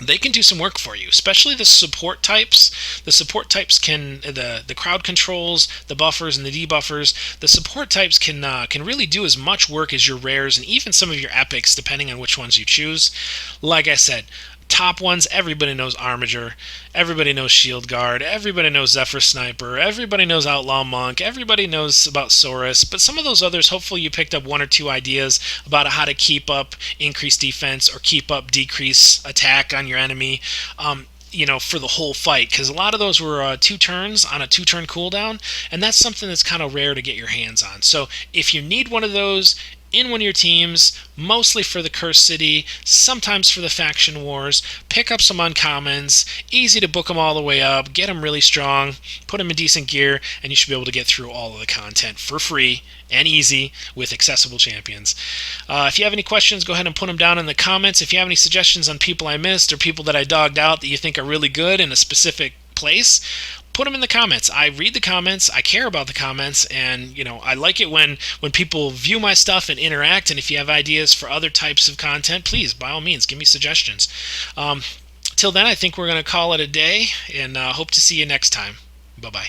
they can do some work for you, especially the support types. The support types can the crowd controls, the buffers and the debuffers. The support types can really do as much work as your rares and even some of your epics, depending on which ones you choose. Like I said, top ones, everybody knows Armiger, everybody knows Shield Guard, everybody knows Zephyr Sniper, everybody knows Outlaw Monk, everybody knows about Saurus, but some of those others, hopefully you picked up 1 or 2 ideas about how to keep up increased defense or keep up decrease attack on your enemy. For the whole fight, because a lot of those were 2 turns on a 2-turn cooldown, and that's something that's kind of rare to get your hands on. So if you need one of those in one of your teams, mostly for the Cursed City, sometimes for the Faction Wars, pick up some uncommons, easy to book them all the way up, get them really strong, put them in decent gear, and you should be able to get through all of the content for free and easy with accessible champions. If you have any questions, go ahead and put them down in the comments. If you have any suggestions on people I missed or people that I dogged out that you think are really good in a specific place, put them in the comments. I read the comments, I care about the comments, and I like it when people view my stuff and interact. And if you have ideas for other types of content, please, by all means, give me suggestions. Till then, I think we're going to call it a day, and hope to see you next time. Bye-bye.